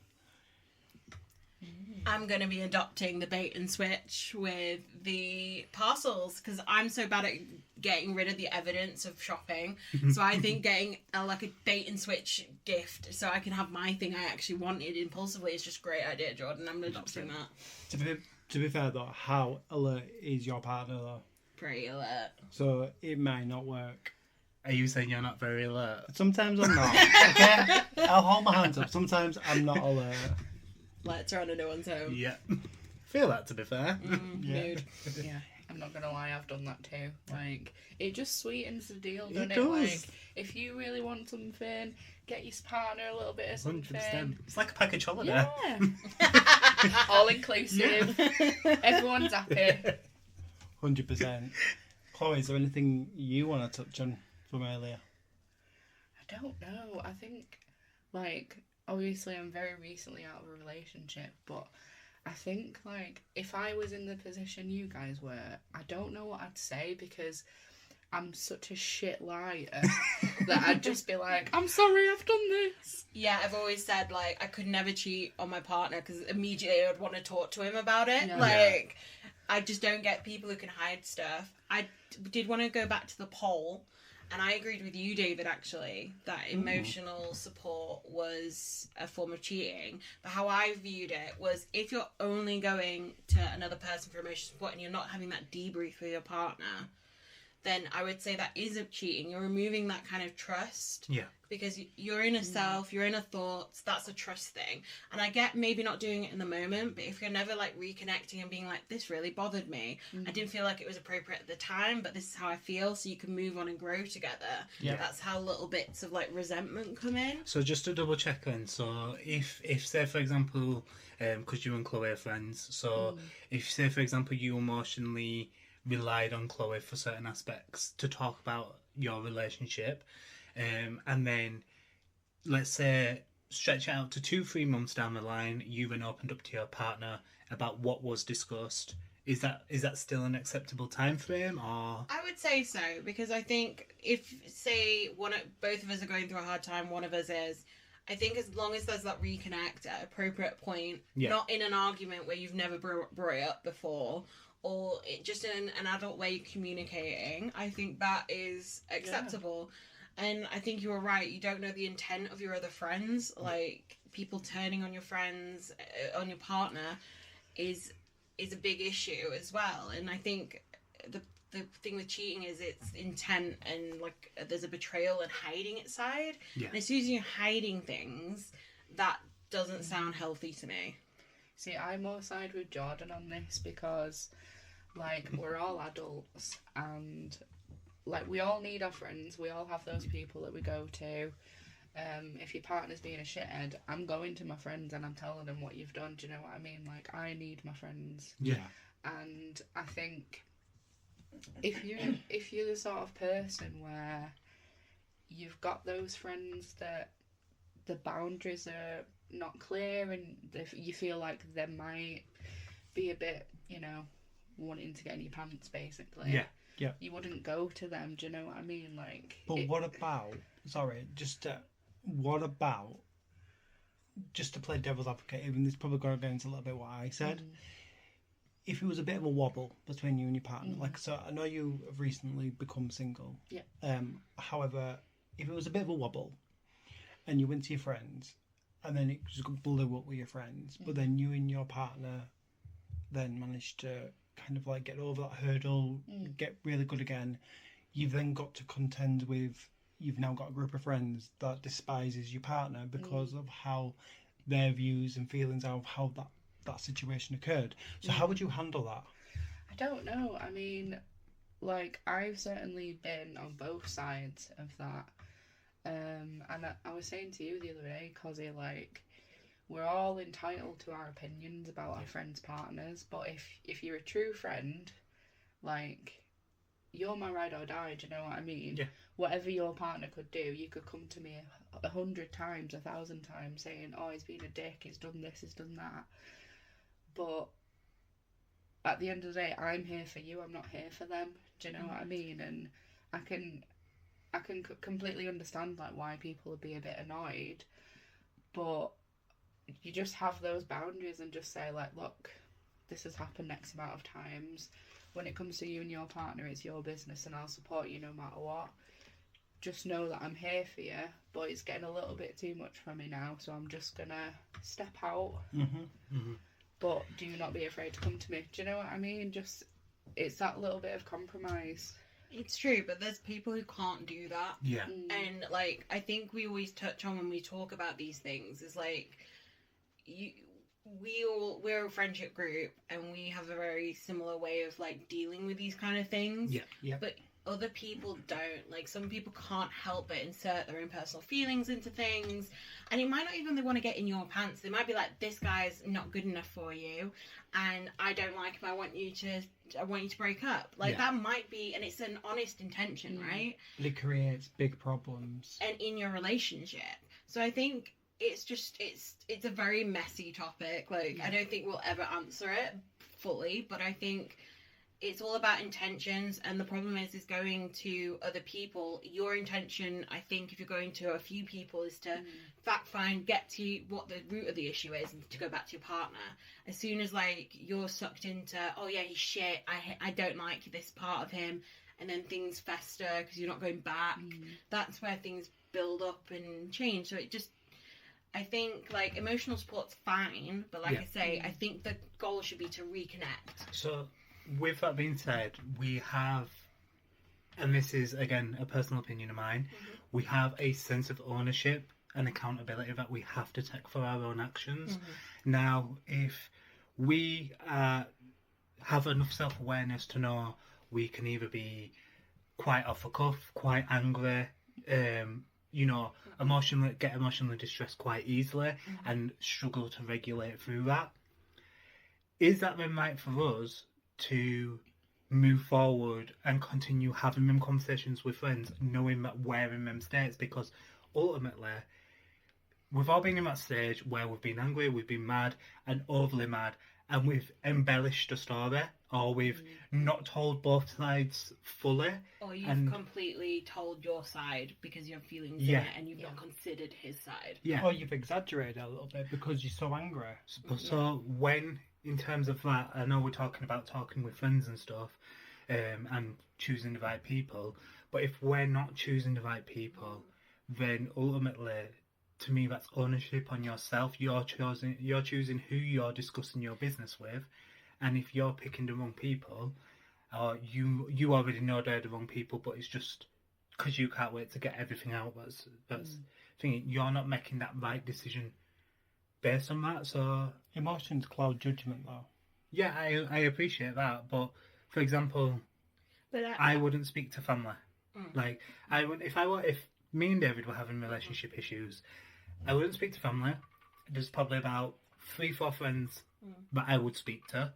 Speaker 4: I'm going to be adopting the bait and switch with the parcels because I'm so bad at getting rid of the evidence of shopping. So I think getting a bait and switch gift so I can have my thing I actually wanted impulsively is just a great idea, Jordan. I'm adopting that.
Speaker 3: To be fair though, how alert is your partner though?
Speaker 4: Pretty alert.
Speaker 3: So it might not work.
Speaker 2: Are you saying you're not very alert?
Speaker 3: Sometimes I'm not. Okay, I'll hold my hands up. Sometimes I'm not alert.
Speaker 4: Let's run into one's home.
Speaker 2: Yeah. Feel that, to be fair.
Speaker 4: Mood.
Speaker 5: Yeah, I'm not gonna lie, I've done that too. Like, it just sweetens the deal,
Speaker 2: It
Speaker 5: doesn't it?
Speaker 2: does.
Speaker 5: Like, if you really want something, get your partner a little bit of something.
Speaker 2: 100%. It's like a package holiday.
Speaker 5: Yeah. All inclusive. Everyone's happy.
Speaker 3: 100%. Chloe, is there anything you want to touch on from earlier?
Speaker 5: I don't know. I think, like, obviously I'm very recently out of a relationship, but I think, like, if I was in the position you guys were, I don't know what I'd say because I'm such a shit liar that I'd just be like, I'm sorry, I've done this.
Speaker 4: Yeah, I've always said, like, I could never cheat on my partner because immediately I'd want to talk to him about it.
Speaker 5: Yeah.
Speaker 4: Like, I just don't get people who can hide stuff. I did want to go back to the poll, and I agreed with you, David, actually, that emotional support was a form of cheating. But how I viewed it was if you're only going to another person for emotional support and you're not having that debrief with your partner, then I would say that isn't cheating. You're removing that kind of trust.
Speaker 2: Yeah.
Speaker 4: Because your inner self, your inner thoughts, that's a trust thing. And I get maybe not doing it in the moment, but if you're never like reconnecting and being like, this really bothered me. I didn't feel like it was appropriate at the time, but this is how I feel, so you can move on and grow together.
Speaker 3: Yeah.
Speaker 4: That's how little bits of like resentment come in.
Speaker 2: So just to double check then, so if say for example, because you and Chloe are friends, so if say for example you emotionally relied on Chloe for certain aspects to talk about your relationship, and then let's say stretch it out to 2-3 months down the line, you then opened up to your partner about what was discussed is that still an acceptable time frame, or?
Speaker 4: I would say so, because I think if, say, both of us are going through a hard time, one of us is, I think as long as there's that reconnect at appropriate point, not in an argument where you've never brought it up before, or just in an adult way communicating, I think that is acceptable. Yeah. And I think you were right. You don't know the intent of your other friends. Like, people turning on your friends, on your partner, is a big issue as well. And I think the thing with cheating is its intent, and like there's a betrayal and hiding it side. Yeah. And as soon as you're hiding things, that doesn't sound healthy to me.
Speaker 5: See, I more side with Jordan on this, because like we're all adults, and like we all need our friends. We all have those people that we go to. If your partner's being a shithead, I'm going to my friends and I'm telling them what you've done. Do you know what I mean? Like, I need my friends.
Speaker 2: Yeah.
Speaker 5: And I think if you're the sort of person where you've got those friends that the boundaries are not clear, and you feel like they might be a bit, wanting to get in your pants, basically.
Speaker 3: Yeah. Yeah.
Speaker 5: You wouldn't go to them. Do you know what I mean? Like.
Speaker 3: But what about? Sorry, what about, just to play devil's advocate, even this probably going to go into a little bit what I said, if it was a bit of a wobble between you and your partner, like, so I know you have recently become single.
Speaker 5: Yeah.
Speaker 3: However, if it was a bit of a wobble, and you went to your friends, and then it just blew up with your friends, but then you and your partner then managed to kind of like get over that hurdle, get really good again, you've then got to contend with, you've now got a group of friends that despises your partner because of how their views and feelings of how that situation occurred. So how would you handle that?
Speaker 5: I don't know. I mean, like, I've certainly been on both sides of that. And I was saying to you the other day, Cosi, like, we're all entitled to our opinions about our friends' partners, but if you're a true friend, like, you're my ride or die, do you know what I mean? Yeah. Whatever your partner could do, you could come to me 100 times, 1,000 times saying, oh, he's been a dick, he's done this, he's done that. But at the end of the day, I'm here for you, I'm not here for them. Do you know what I mean? And I can completely understand like why people would be a bit annoyed, but you just have those boundaries and just say like, look, this has happened X amount of times. When it comes to you and your partner, it's your business and I'll support you no matter what. Just know that I'm here for you, but it's getting a little bit too much for me now, so I'm just gonna step out. But do not be afraid to come to me. Do you know what I mean? Just, it's that little bit of compromise.
Speaker 4: It's true, but there's people who can't do that.
Speaker 2: Yeah.
Speaker 4: And like, I think we always touch on when we talk about these things is like, we're a friendship group and we have a very similar way of like dealing with these kind of things.
Speaker 3: Yeah.
Speaker 4: But other people don't. Like, some people can't help but insert their own personal feelings into things, and it might not even they want to get in your pants. They might be like, this guy's not good enough for you and I don't like him, I want you to break up. Like, that might be, and it's an honest intention, right?
Speaker 3: But it creates big problems
Speaker 4: and in your relationship. So I think it's just it's a very messy topic. Like, I don't think we'll ever answer it fully, but I think it's all about intentions, and the problem is going to other people. Your intention, I think, if you're going to a few people, is to fact find, get to what the root of the issue is, and to go back to your partner. As soon as like you're sucked into, oh yeah, he's shit, I don't like this part of him, and then things fester because you're not going back. That's where things build up and change. So it just, I think like emotional support's fine, but like I say, I think the goal should be to reconnect.
Speaker 2: So with that being said, we have, and this is again a personal opinion of mine, we have a sense of ownership and accountability that we have to take for our own actions. Now, if we have enough self-awareness to know we can either be quite off the cuff, quite angry, get emotionally distressed quite easily and struggle to regulate through that, is that then right for us to move forward and continue having them conversations with friends, knowing that we're in them states? Because ultimately, we've all been in that stage where we've been angry, we've been mad and overly mad, and we've embellished a story, or we've not told both sides fully.
Speaker 4: Or you've
Speaker 2: And-
Speaker 4: completely told your side because you have feelings
Speaker 2: Yeah.
Speaker 4: in it and you've not considered his side.
Speaker 2: Yeah.
Speaker 3: Or you've exaggerated a little bit because you're so angry.
Speaker 2: So when, in terms of that, I know we're talking about talking with friends and stuff, and choosing the right people, but if we're not choosing the right people, then ultimately, to me, that's ownership on yourself. You're choosing who you're discussing your business with, and if you're picking the wrong people, or you already know they're the wrong people, but it's just because you can't wait to get everything out. That's thinking you're not making that right decision based on that. So
Speaker 3: Emotions cloud judgment, though.
Speaker 2: yeah, I appreciate that, but for example,
Speaker 4: But
Speaker 2: I wouldn't speak to family. Like I would if me and David were having relationship issues, I wouldn't speak to family. There's probably about 3-4 friends that I would speak to.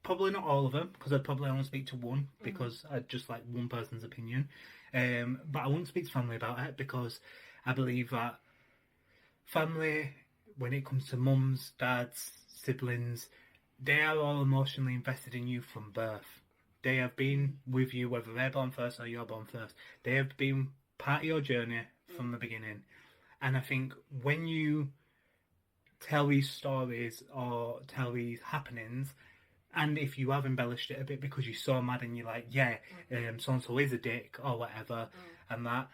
Speaker 2: Probably not all of them, because I'd probably only speak to one because I'd just like one person's opinion. But I wouldn't speak to family about it because I believe that family, when it comes to mums, dads, siblings, they are all emotionally invested in you from birth. They have been with you, whether they're born first or you're born first. They have been part of your journey from the beginning. And I think when you tell these stories or tell these happenings, and if you have embellished it a bit because you're so mad and you're like, so-and-so is a dick or whatever, and that,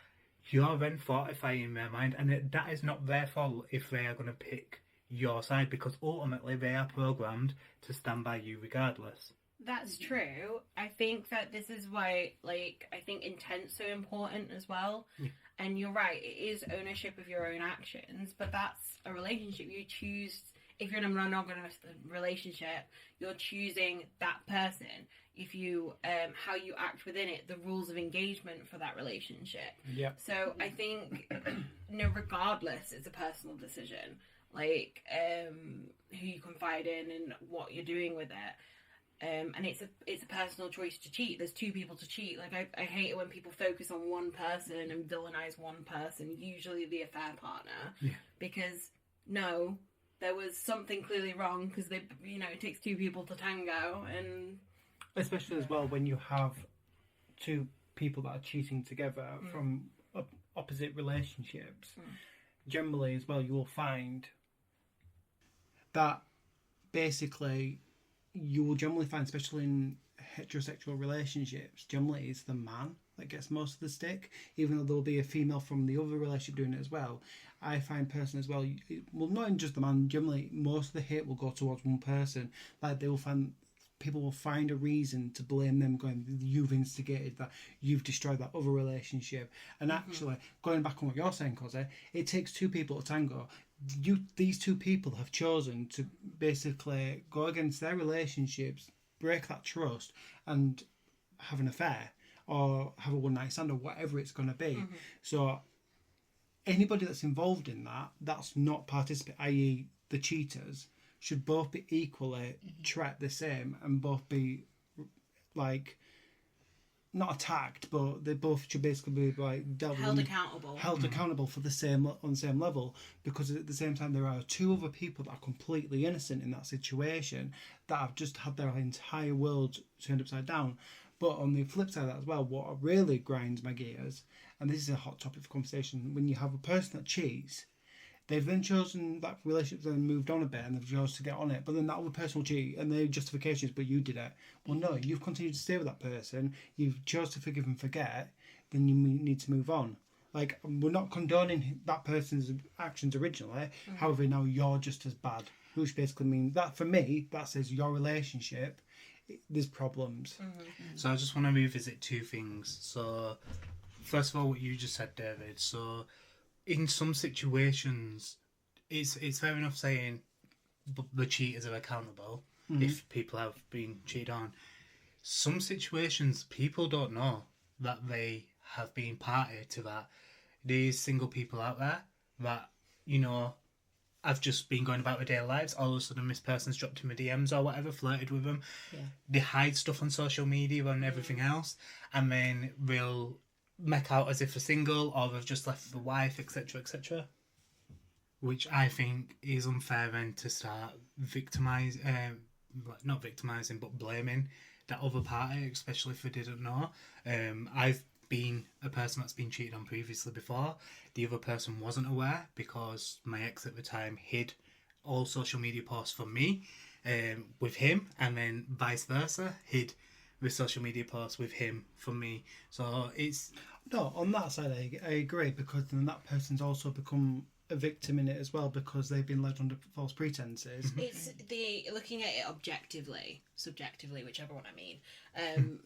Speaker 2: you're then fortifying their mind. And that is not their fault if they are going to pick your side, because ultimately they are programmed to stand by you regardless.
Speaker 4: that's true. I think that this is why, like, I think intent's so important as well.
Speaker 2: Yeah.
Speaker 4: And you're right, it is ownership of your own actions, but that's a relationship. You choose, if you're in a monogamous relationship, you're choosing that person. If you, how you act within it, the rules of engagement for that relationship.
Speaker 3: Yeah.
Speaker 4: So I think, regardless, it's a personal decision. Like, who you confide in and what you're doing with it. And it's a personal choice to cheat. There's two people to cheat. Like, I hate it when people focus on one person and villainize one person, usually the affair partner.
Speaker 2: Yeah.
Speaker 4: Because, no, there was something clearly wrong because it takes two people to tango. And
Speaker 3: Especially as well when you have two people that are cheating together from opposite relationships. Generally as well, you will find that basically you will generally find, especially in heterosexual relationships, generally it's the man that gets most of the stick, even though there'll be a female from the other relationship doing it as well. I find personally as well, well, not even just the man, generally most of the hate will go towards one person. Like, people will find a reason to blame them, going, you've instigated that, you've destroyed that other relationship. And actually, going back on what you're saying, Cosi, it takes two people to tango. These two people have chosen to basically go against their relationships, break that trust, and have an affair or have a one-night stand or whatever it's going to be. So anybody that's involved in that's not participant, i.e. the cheaters, should both be equally treated the same and both be, like, not attacked, but they both should basically be, like, dealt
Speaker 4: held
Speaker 3: with,
Speaker 4: accountable.
Speaker 3: held accountable for on the same level, because at the same time there are two other people that are completely innocent in that situation that have just had their entire world turned upside down. But on the flip side of that as well, what really grinds my gears, and this is a hot topic for conversation, when you have a person that cheats, they've then chosen that relationship, then moved on a bit, and they've chosen to get on it. But then that other person will cheat, and their justification is, but you did it. Well, no, you've continued to stay with that person. You've chose to forgive and forget. Then you need to move on. Like, we're not condoning that person's actions originally. However, now you're just as bad. Which basically means that, for me, that says your relationship, there's problems.
Speaker 2: So I just want to revisit two things. So, first of all, what you just said, David. So, in some situations, it's fair enough saying the cheaters are accountable if people have been cheated on. Some situations, people don't know that they have been party to that. There's single people out there that, I've just been going about their daily lives. All of a sudden, this person's dropped in my DMs or whatever, flirted with them. Yeah. They hide stuff on social media and everything else, and then they'll make out as if they're single or they've just left the wife, etc., etc. which I think is unfair then to start not victimising, but blaming that other party, especially if they didn't know. I've been a person that's been cheated on previously before. The other person wasn't aware because my ex at the time hid all social media posts from me with him, and then vice versa, hid the social media posts with him from me. So it's...
Speaker 3: No, on that side, I agree, because then that person's also become a victim in it as well, because they've been led under false pretenses.
Speaker 4: It's the looking at it objectively, subjectively, whichever one I mean.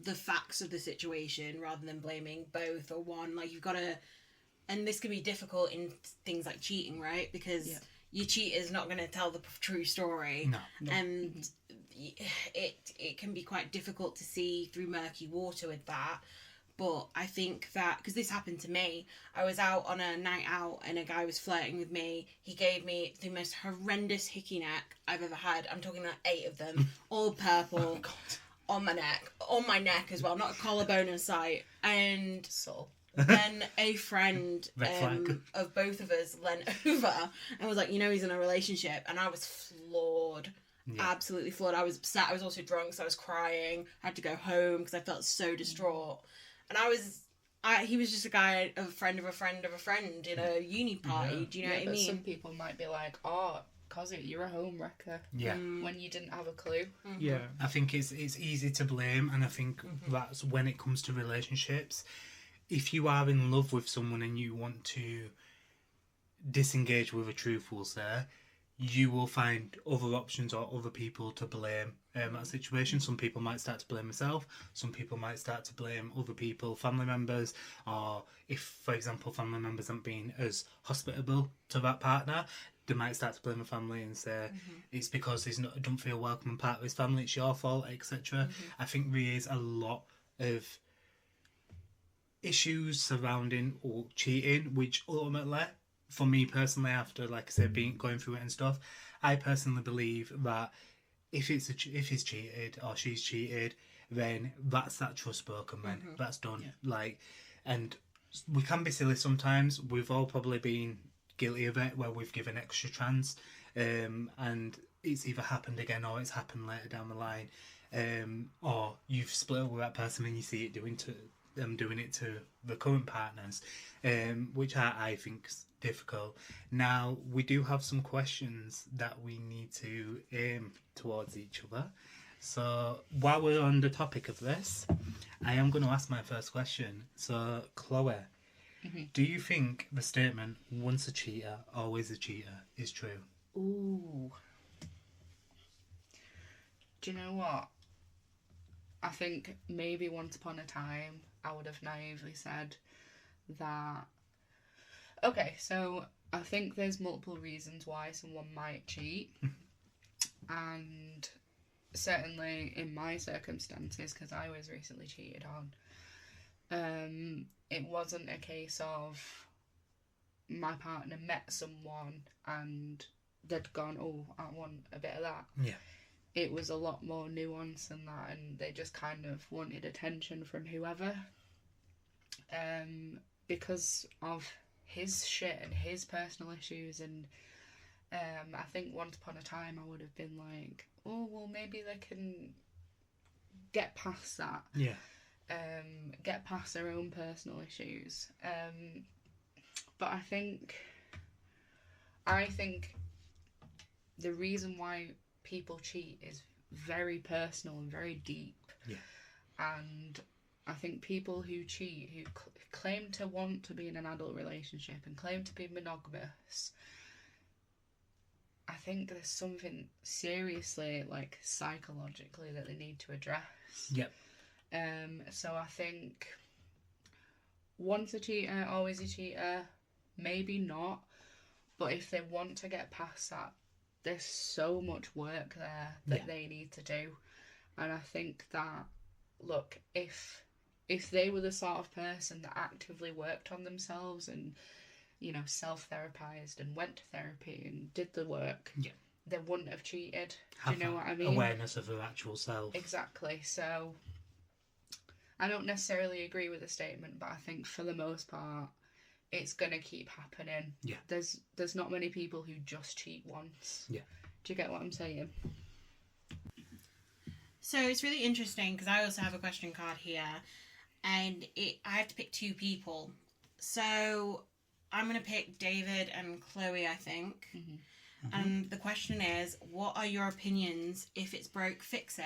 Speaker 4: The facts of the situation rather than blaming both or one. Like, you've got to, and this can be difficult in things like cheating, right? Because your cheater's not going to tell the true story, and it can be quite difficult to see through murky water with that. But I think that, because this happened to me, I was out on a night out and a guy was flirting with me. He gave me the most horrendous hickey neck I've ever had. I'm talking like 8 of them, all purple, on my neck as well, not a collarbone in sight. And then a friend of both of us leant over and was like, you know, he's in a relationship. And I was floored. Yeah. Absolutely floored. I was upset. I was also drunk, so I was crying. I had to go home because I felt so distraught. And he was just a guy, a friend of a friend of a friend in a uni party. Yeah. Do you know what I mean?
Speaker 5: Some people might be like, oh, Cosi, you're a home wrecker.
Speaker 2: Yeah.
Speaker 5: When you didn't have a clue.
Speaker 3: Mm-hmm. Yeah.
Speaker 2: I think it's easy to blame, and I think that's when it comes to relationships. If you are in love with someone and you want to disengage with a truth, we'll say, you will find other options or other people to blame that situation. Some people might start to blame themselves. Some people might start to blame other people, family members, or if, for example, family members aren't being as hospitable to that partner, they might start to blame the family and say it's because he's not, don't feel welcome and part of his family, it's your fault, etc. I think there is a lot of issues surrounding cheating, which ultimately, for me personally, after, like I said, going through it and stuff, I personally believe that if he's cheated or she's cheated, then that's that trust broken. Then that's done. Yeah. Like, and we can be silly sometimes. We've all probably been guilty of it, where we've given extra chance, and it's either happened again or it's happened later down the line, or you've split up with that person and you see it doing it to the current partners, which I think's difficult. Now, we do have some questions that we need to aim towards each other. So while we're on the topic of this, I am going to ask my first question. So, Chloe, do you think the statement, once a cheater, always a cheater, is true?
Speaker 5: Ooh. Do you know what? I think maybe once upon a time I would have naively said that. Okay, so I think there's multiple reasons why someone might cheat. And certainly in my circumstances, because I was recently cheated on, it wasn't a case of my partner met someone and they'd gone, oh, I want a bit of that.
Speaker 2: Yeah.
Speaker 5: It was a lot more nuanced than that, and they just kind of wanted attention from whoever. Because of his shit and his personal issues, and I think once upon a time I would have been like, oh, well, maybe they can get past that.
Speaker 2: Yeah.
Speaker 5: Get past their own personal issues. But I think the reason why people cheat is very personal and very deep.
Speaker 2: Yeah.
Speaker 5: And I think people who cheat, who claim to want to be in an adult relationship and claim to be monogamous, I think there's something seriously, like, psychologically that they need to address.
Speaker 2: Yep.
Speaker 5: So I think once a cheater, always a cheater, maybe not. But if they want to get past that, there's so much work there that they need to do. And I think that, look, if they were the sort of person that actively worked on themselves and, you know, self-therapized and went to therapy and did the work, they wouldn't have cheated. Do you know what I mean?
Speaker 2: Awareness of their actual self.
Speaker 5: Exactly. So I don't necessarily agree with the statement, but I think for the most part, it's gonna keep happening.
Speaker 2: Yeah.
Speaker 5: There's not many people who just cheat once.
Speaker 2: Yeah.
Speaker 5: Do you get what I'm saying?
Speaker 4: So it's really interesting because I also have a question card here, and I have to pick two people. So I'm going to pick David and Chloe, I think. And the question is, what are your opinions? If it's broke, fix it.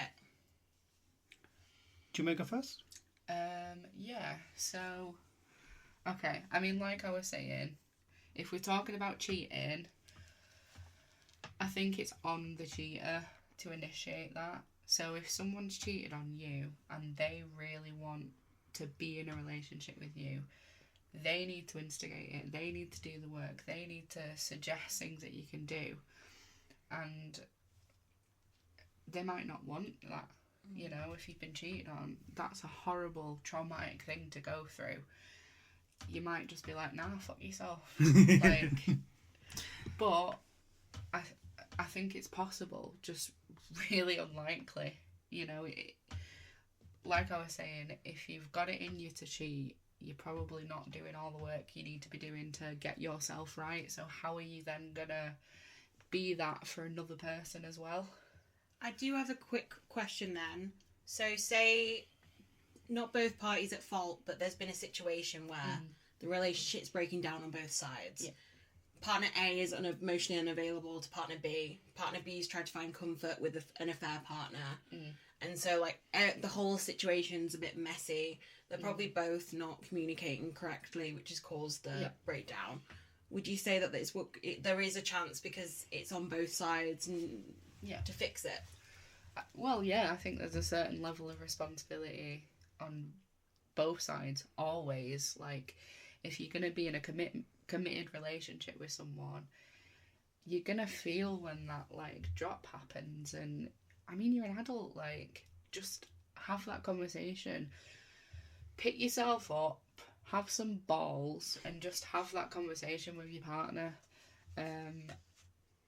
Speaker 3: Do you want to go first?
Speaker 5: Yeah. So, okay. I mean, like I was saying, if we're talking about cheating, I think it's on the cheater to initiate that. So if someone's cheated on you and they really want to be in a relationship with you, they need to instigate it. They need to do the work. They need to suggest things that you can do. And they might not want that. You know, if you've been cheated on, that's a horrible, traumatic thing to go through. You might just be like, nah, fuck yourself. Like, but I think it's possible, just really unlikely. You know, like I was saying, if you've got it in you to cheat, you're probably not doing all the work you need to be doing to get yourself right. So how are you then gonna be that for another person as well?
Speaker 4: I do have a quick question then. So say not both parties at fault, but there's been a situation where the relationship's breaking down on both sides.
Speaker 5: Yeah.
Speaker 4: Partner A is emotionally unavailable to partner B. Partner B's tried to find comfort with an affair partner. And so, like, the whole situation's a bit messy. They're probably both not communicating correctly, which has caused the breakdown. Would you say that there is a chance because it's on both sides and to fix it?
Speaker 5: Well, yeah, I think there's a certain level of responsibility on both sides, always. Like, if you're going to be in a committed relationship with someone, you're going to feel when that, like, drop happens. And, I mean, you're an adult, like, just have that conversation. Pick yourself up, have some balls, and just have that conversation with your partner.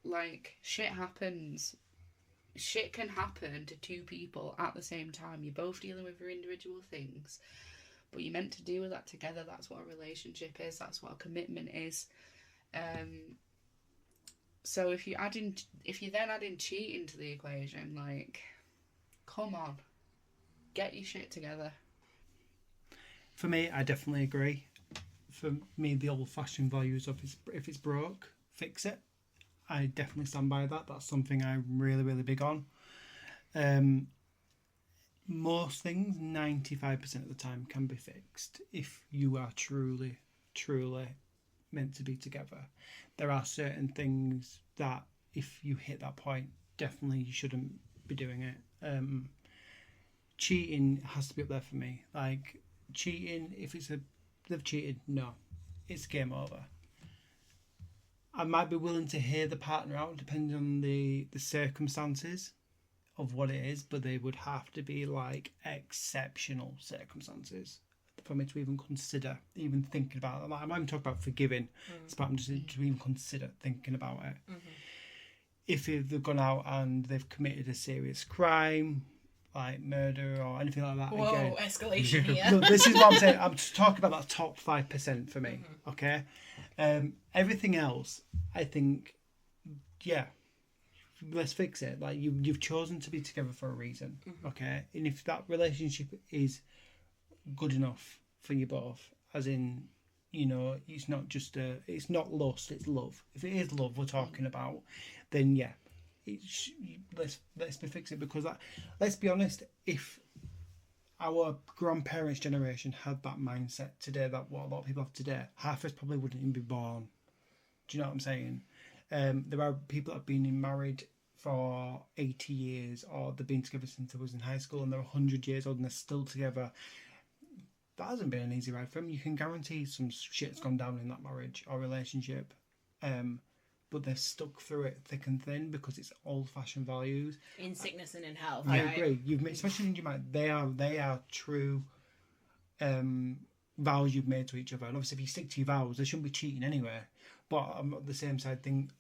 Speaker 5: Like, shit happens. Shit can happen to two people at the same time. You're both dealing with your individual things, but you're meant to deal with that together. That's what a relationship is. That's what a commitment is. So if you're then adding cheating to the equation, like, come on, get your shit together.
Speaker 3: For me, I definitely agree. For me, the old-fashioned values of if it's broke, fix it. I definitely stand by that. That's something I'm really, really big on. Most things, 95% of the time, can be fixed if you are truly, truly meant to be together. There are certain things that, if you hit that point, definitely you shouldn't be doing it. Cheating has to be up there for me. Like, cheating, if they've cheated, no, it's game over. I might be willing to hear the partner out depending on the circumstances of what it is, but they would have to be like exceptional circumstances for me to even consider even thinking about it. I'm not even talking about forgiving, it's about just to even consider thinking about it. If they've gone out and they've committed a serious crime, like murder or anything like that.
Speaker 4: Whoa,
Speaker 3: again,
Speaker 4: escalation here.
Speaker 3: look, this is what I'm saying. I'm just talking about that top 5% for me. Okay, everything else, I think, yeah, let's fix it. Like, you've chosen to be together for a reason. Okay, and if that relationship is good enough for you both, as in, you know, it's not just it's not lust, it's love. If it is love we're talking about, then yeah. Let's fix it, because let's be honest, if our grandparents' generation had that mindset today, that what a lot of people have today, half of us probably wouldn't even be born. Do you know what I'm saying? There are people that have been married for 80 years, or they've been together since they was in high school, and they're 100 years old and they're still together. That hasn't been an easy ride for them. You can guarantee some shit's gone down in that marriage or relationship. But they're stuck through it thick and thin because it's old-fashioned values.
Speaker 4: In sickness and in health.
Speaker 3: I agree. You've made, especially in your mind, they are true vows you've made to each other. And obviously, if you stick to your vows, there shouldn't be cheating anyway. But I'm at the same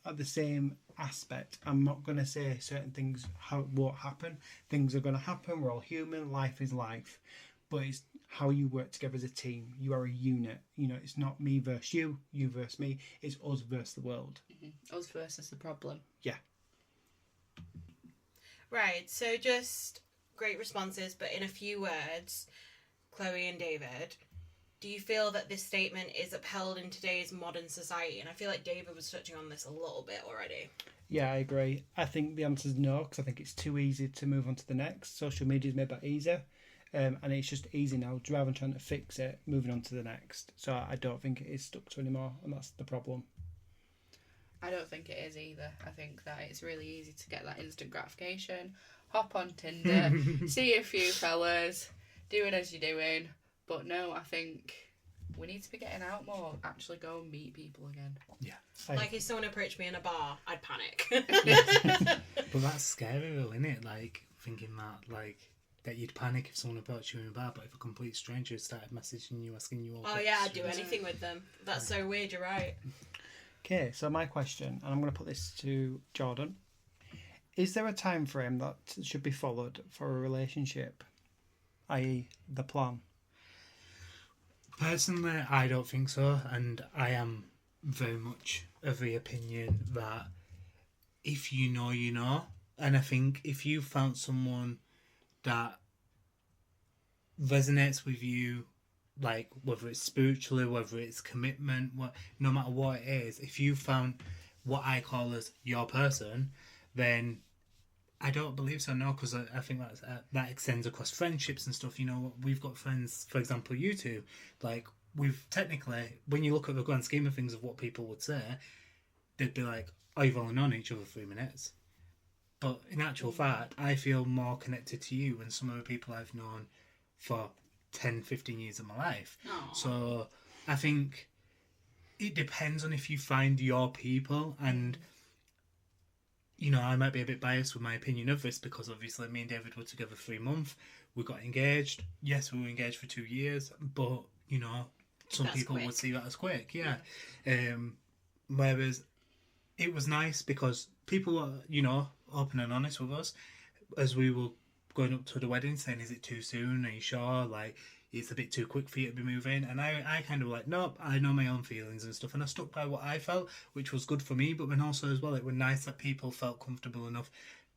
Speaker 3: at the same aspect, I'm not going to say certain things won't happen. Things are going to happen. We're all human. Life is life. But how you work together as a team. You are a unit. You know, it's not me versus you, you versus me. It's us versus the world.
Speaker 5: Us versus the problem.
Speaker 3: Yeah.
Speaker 4: Right, so just great responses, but in a few words, Chloe and David, do you feel that this statement is upheld in today's modern society? And I feel like David was touching on this a little bit already.
Speaker 3: Yeah, I agree. I think the answer is no, because I think it's too easy to move on to the next. Social media's made that easier. And it's just easy now, rather than trying to fix it, moving on to the next. So I don't think it is stuck to anymore, and that's the problem.
Speaker 5: I don't think it is either. I think that it's really easy to get that instant gratification. Hop on Tinder, see a few fellas, doing as you're doing. But no, I think we need to be getting out more, actually go and meet people again.
Speaker 2: Yeah.
Speaker 4: Like if someone approached me in a bar, I'd panic.
Speaker 2: But that's scary though, isn't it? Like, thinking that you'd panic if someone approached you in a bar, but if a complete stranger started messaging you, asking you all
Speaker 4: Oh yeah, I'd do anything with them. That's so weird, you're right.
Speaker 3: Okay, so my question, and I'm going to put this to Jordan. Is there a time frame that should be followed for a relationship, i.e. the plan?
Speaker 2: Personally, I don't think so, and I am very much of the opinion that if you know, you know. And I think if you found someone that resonates with you, like whether it's spiritually, whether it's commitment, no matter what it is, if you found what I call as your person, then I don't believe so, no, because I think that extends across friendships and stuff. You know, we've got friends, for example, you two, like, we've technically, when you look at the grand scheme of things of what people would say, they'd be like, oh, you've only known each other 3 minutes. But in actual fact, I feel more connected to you than some of the people I've known for 10, 15 years of my life.
Speaker 4: Aww.
Speaker 2: So I think it depends on if you find your people, and you know, I might be a bit biased with my opinion of this because obviously me and David were together 3 months. We got engaged. Yes, we were engaged for 2 years, but you know, some
Speaker 4: That's
Speaker 2: people
Speaker 4: quick.
Speaker 2: would see that as quick. Yeah. Whereas it was nice because people were, you know, open and honest with us as we were going up to the wedding, saying, "Is it too soon? Are you sure? Like, it's a bit too quick for you to be moving." And I kind of like, nope, I know my own feelings and stuff, and I stuck by what I felt, which was good for me. But then also as well, it was nice that people felt comfortable enough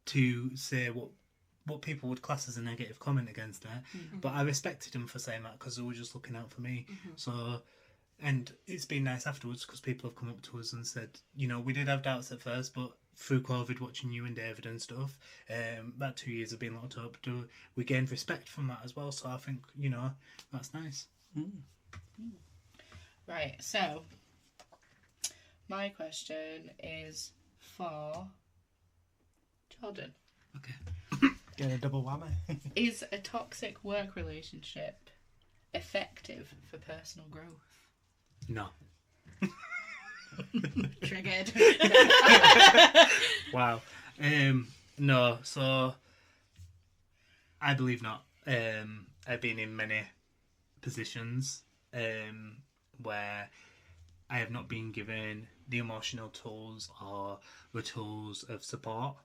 Speaker 2: to say what people would class as a negative comment against it. Mm-hmm. But I respected them for saying that because they were just looking out for me. Mm-hmm. So, and it's been nice afterwards because people have come up to us and said, you know, we did have doubts at first, but through COVID, watching you and David and stuff, that 2 years have been locked up. We gained respect from that as well. So I think, you know, that's nice.
Speaker 3: Mm.
Speaker 5: Right, so my question is for Jordan.
Speaker 2: Okay.
Speaker 3: Get a double whammy.
Speaker 5: Is a toxic work relationship effective for personal growth?
Speaker 2: No.
Speaker 4: Triggered.
Speaker 2: Wow. No, so I believe not. I've been in many positions where I have not been given the emotional tools or the tools of support.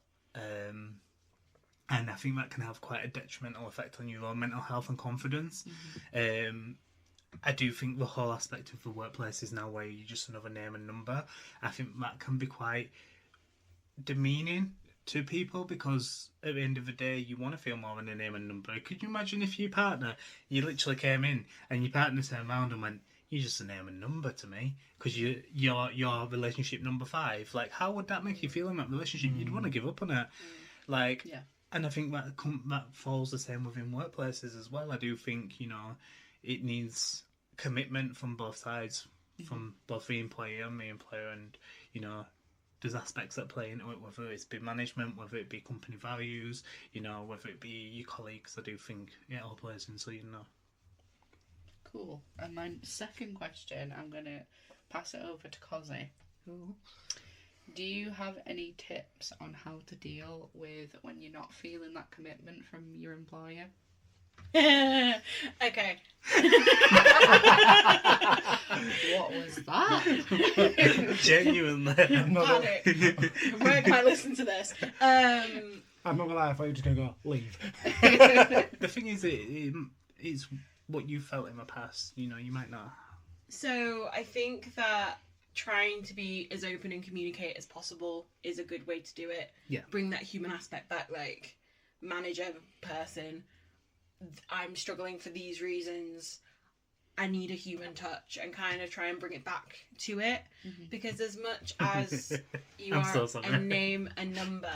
Speaker 2: And I think that can have quite a detrimental effect on your own mental health and confidence. Mm-hmm. I do think the whole aspect of the workplace is now where you're just another name and number. I think that can be quite demeaning to people because at the end of the day, you want to feel more than a name and number. Could you imagine if your partner, you literally came in and your partner turned around and went, "You're just a name and number to me because you're relationship number 5." Like, how would that make you feel in that relationship? You'd want to give up on it. Like, yeah. And I think that falls the same within workplaces as well. I do think, you know, it needs commitment from both sides, from both the employer and the employer, and, you know, there's aspects that play into it, whether it's be management, whether it be company values, you know, whether it be your colleagues. I do think it all plays in, so you know.
Speaker 5: Cool. And my second question, I'm going to pass it over to Cosi.
Speaker 2: Cool.
Speaker 5: Do you have any tips on how to deal with when you're not feeling that commitment from your employer?
Speaker 4: Okay.
Speaker 5: What was that?
Speaker 2: Genuinely.
Speaker 4: Panic. Where can I listen to this?
Speaker 3: I'm not gonna lie, I thought you were just gonna go leave.
Speaker 2: The thing is, it's what you felt in the past. You might not.
Speaker 4: So I think that trying to be as open and communicate as possible is a good way to do it.
Speaker 2: Yeah.
Speaker 4: Bring that human aspect back, like, manager person, I'm struggling for these reasons, I need a human touch, and kind of try and bring it back to it. Because as much as you
Speaker 2: I'm
Speaker 4: are
Speaker 2: so sorry.
Speaker 4: a name, a number,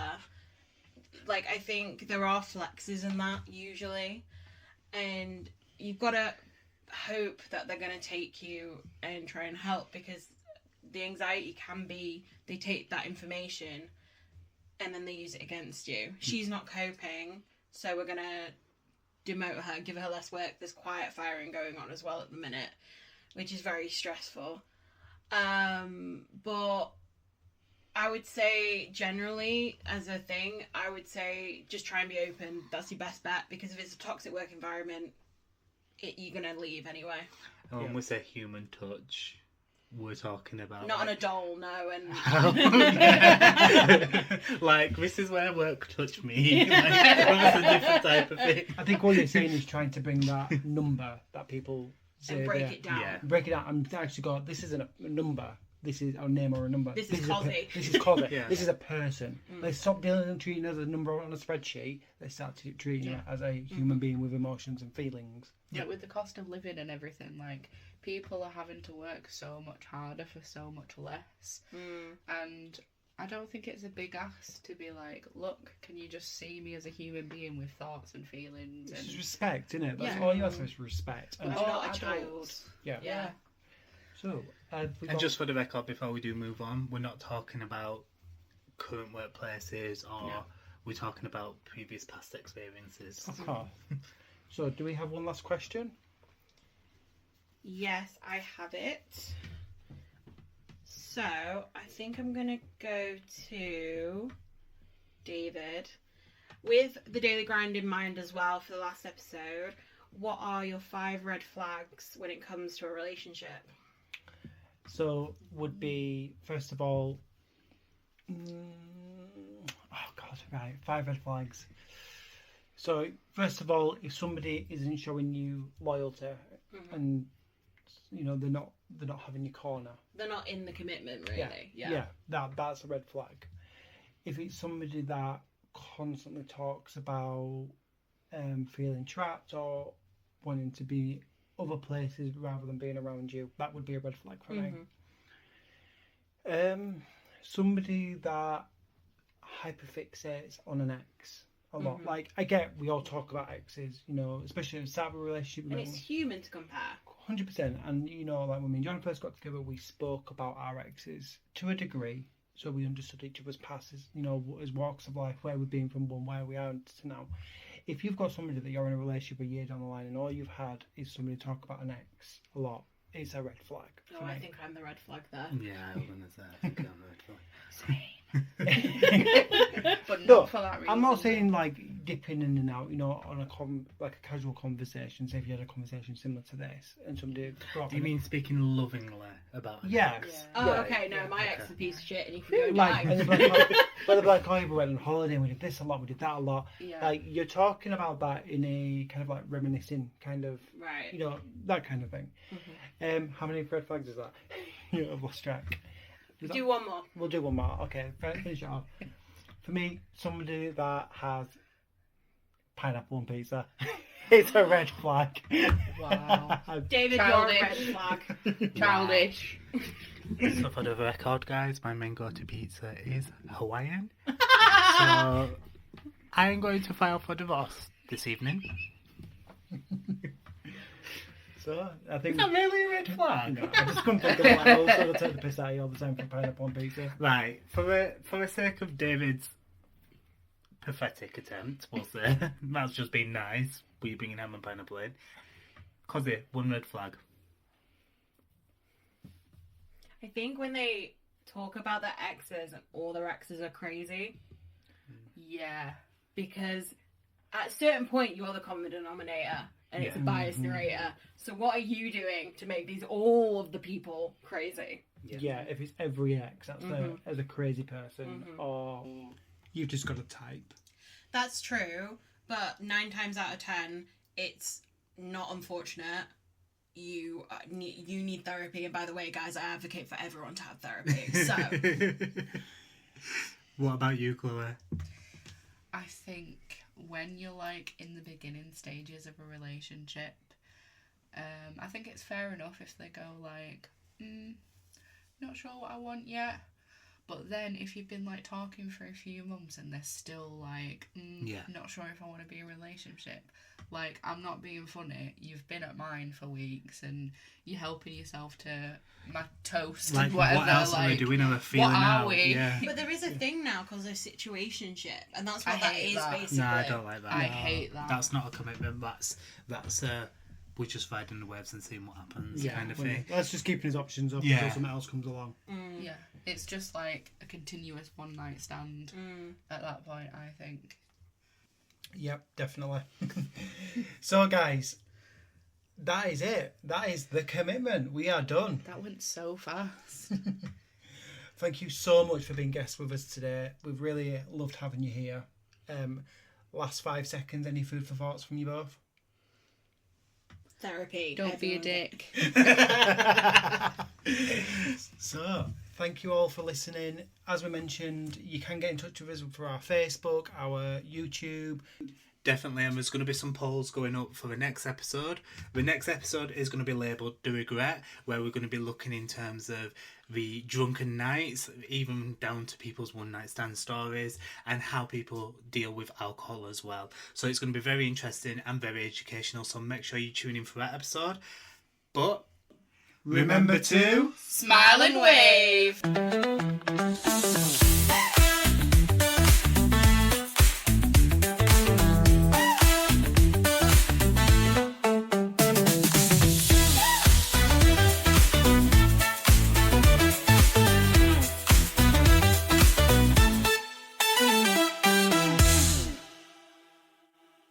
Speaker 4: like, I think there are flexes in that usually, and you've got to hope that they're going to take you and try and help, because the anxiety can be they take that information and then they use it against you. She's not coping, so we're going to demote her, give her less work. There's quiet firing going on as well at the minute, which is very stressful. But I would say generally, as a thing, I would say just try and be open. That's your best bet, because if it's a toxic work environment, you're going to leave anyway.
Speaker 2: And when we say human touch, we're talking about...
Speaker 4: Not on a doll, no. And
Speaker 2: like, this is where work touched me. Like, that's a different type of thing.
Speaker 3: I think what you're saying is trying to bring that number that people say
Speaker 4: and break
Speaker 3: there.
Speaker 4: it down.
Speaker 2: Yeah.
Speaker 3: Break it down and actually go, this isn't a number. This is our name or a number.
Speaker 4: This is Cosi.
Speaker 3: This is Cosi.
Speaker 2: Yeah.
Speaker 3: This is a person. Let's stop dealing and treating it as a number on a spreadsheet. Let's start treating it as a human being with emotions and feelings.
Speaker 5: Like, with the cost of living and everything, like, people are having to work so much harder for so much less. And I don't think it's a big ask to be like, look, can you just see me as a human being with thoughts and feelings?
Speaker 3: It's
Speaker 5: And
Speaker 3: just respect, isn't it? That's
Speaker 5: Yeah.
Speaker 3: all you ask for is respect.
Speaker 4: I'm
Speaker 3: And,
Speaker 4: not a child.
Speaker 5: adults.
Speaker 3: yeah.
Speaker 4: Yeah.
Speaker 3: So,
Speaker 2: And just for the record, before we do move on, we're not talking about current workplaces, or we're talking about previous past experiences.
Speaker 3: of course. So, do we have one last question?
Speaker 4: Yes, I have it. So, I think I'm going to go to David. With the daily grind in mind as well for the last episode, what are your 5 red flags when it comes to a relationship?
Speaker 3: So, would be, first of all, right, 5 red flags. So, first of all, if somebody isn't showing you loyalty and, they're not having your corner.
Speaker 4: They're not in the commitment, really.
Speaker 3: Yeah, that's a red flag. If it's somebody that constantly talks about feeling trapped or wanting to be other places rather than being around you, that would be a red flag for me. Somebody that hyperfixates on an ex a lot. Like, I get we all talk about exes, especially at the start of a relationship.
Speaker 4: And it's human to compare.
Speaker 3: 100%. And, like when me and John first got together, we spoke about our exes to a degree. So we understood each other's past, as walks of life, where we've been from one, where we are to now. If you've got somebody that you're in a relationship a year down the line and all you've had is somebody talk about an ex a lot, it's a red flag.
Speaker 4: Oh, I think I'm the red flag there.
Speaker 2: Yeah, I was going to say, I think I'm the red flag.
Speaker 5: but not
Speaker 3: No,
Speaker 5: for that reason.
Speaker 3: I'm not saying like dipping in and out, on a casual conversation. Say if you had a conversation similar to this and somebody brought
Speaker 2: Do you mean speaking lovingly about an
Speaker 3: Yeah.
Speaker 2: ex?
Speaker 4: Oh,
Speaker 3: Yeah,
Speaker 4: okay. No,
Speaker 2: yeah,
Speaker 4: my ex
Speaker 2: okay.
Speaker 4: is a piece of shit, and you can go
Speaker 3: like,
Speaker 4: die.
Speaker 3: and they're like, oh, we went on holiday and we did this a lot, we did that a lot.
Speaker 5: Yeah.
Speaker 3: Like, you're talking about that in a kind of like reminiscing kind of,
Speaker 4: Right.
Speaker 3: that kind of thing. How many red flags is that? I've lost track. Is that-
Speaker 4: Do one more.
Speaker 3: We'll do one more. Okay, finish it off. For me, somebody that has pineapple on pizza, it's a red flag.
Speaker 5: Wow.
Speaker 4: David,
Speaker 5: Childish.
Speaker 4: you're a red flag.
Speaker 5: Childish.
Speaker 2: So for the record, guys, my main go-to pizza is Hawaiian. So I'm going to file for divorce this evening.
Speaker 3: So, I think...
Speaker 2: Is that really a red flag?
Speaker 3: No, I just couldn't think of what else would take the piss out of you all the time for pineapple on pizza.
Speaker 2: Right, for the sake of David's pathetic attempt, we'll say, that's just being nice, we bringing ham and pineapple in. Cosi, 1 red flag.
Speaker 4: I think when they talk about their exes and all their exes are crazy,
Speaker 5: Yeah.
Speaker 4: because at a certain point you're the common denominator and it's a biased narrator. So what are you doing to make these all of the people crazy?
Speaker 3: Yeah, if it's every ex, that's as a crazy person, or you've just got to type.
Speaker 4: That's true, but 9 times out of 10, it's not unfortunate. You need therapy, and by the way, guys, I advocate for everyone to have therapy. So,
Speaker 2: What about you, Chloe?
Speaker 5: I think when you're like in the beginning stages of a relationship, I think it's fair enough if they go like, not sure what I want yet. But then if you've been like talking for a few months and they're still like, not sure if I want to be in a relationship, like, I'm not being funny. You've been at mine for weeks and you're helping yourself to my toast
Speaker 2: Like,
Speaker 5: and whatever.
Speaker 2: what else are we doing? Are we feeling
Speaker 5: what are
Speaker 2: out?
Speaker 5: we?
Speaker 2: Yeah.
Speaker 4: but there is a thing now called a situationship, and that's
Speaker 5: I
Speaker 4: what that
Speaker 5: hate
Speaker 4: is
Speaker 5: that.
Speaker 4: basically.
Speaker 2: No, I don't like that.
Speaker 5: I hate that.
Speaker 2: That's not a commitment. That's we're just riding the waves and seeing what happens, kind of thing.
Speaker 3: Let's just keeping his options up
Speaker 2: Yeah.
Speaker 3: until something else comes along.
Speaker 5: Yeah, it's just like a continuous one night stand at that point, I think.
Speaker 3: Yep, definitely. So, guys, that is it. That is the commitment. We are done.
Speaker 5: That went so fast.
Speaker 3: Thank you so much for being guests with us today. We've really loved having you here. Last 5 seconds, any food for thoughts from you both?
Speaker 4: Therapy.
Speaker 5: Don't be a
Speaker 4: Everyone
Speaker 5: dick.
Speaker 3: So, thank you all for listening. As we mentioned, you can get in touch with us for our Facebook, our YouTube.
Speaker 2: Definitely, and there's going to be some polls going up for the next episode. The next episode is going to be labelled The Regret, where we're going to be looking in terms of the drunken nights, even down to people's one-night stand stories, and how people deal with alcohol as well. So it's going to be very interesting and very educational, so make sure you tune in for that episode. But
Speaker 3: Remember to...
Speaker 5: Smile and wave.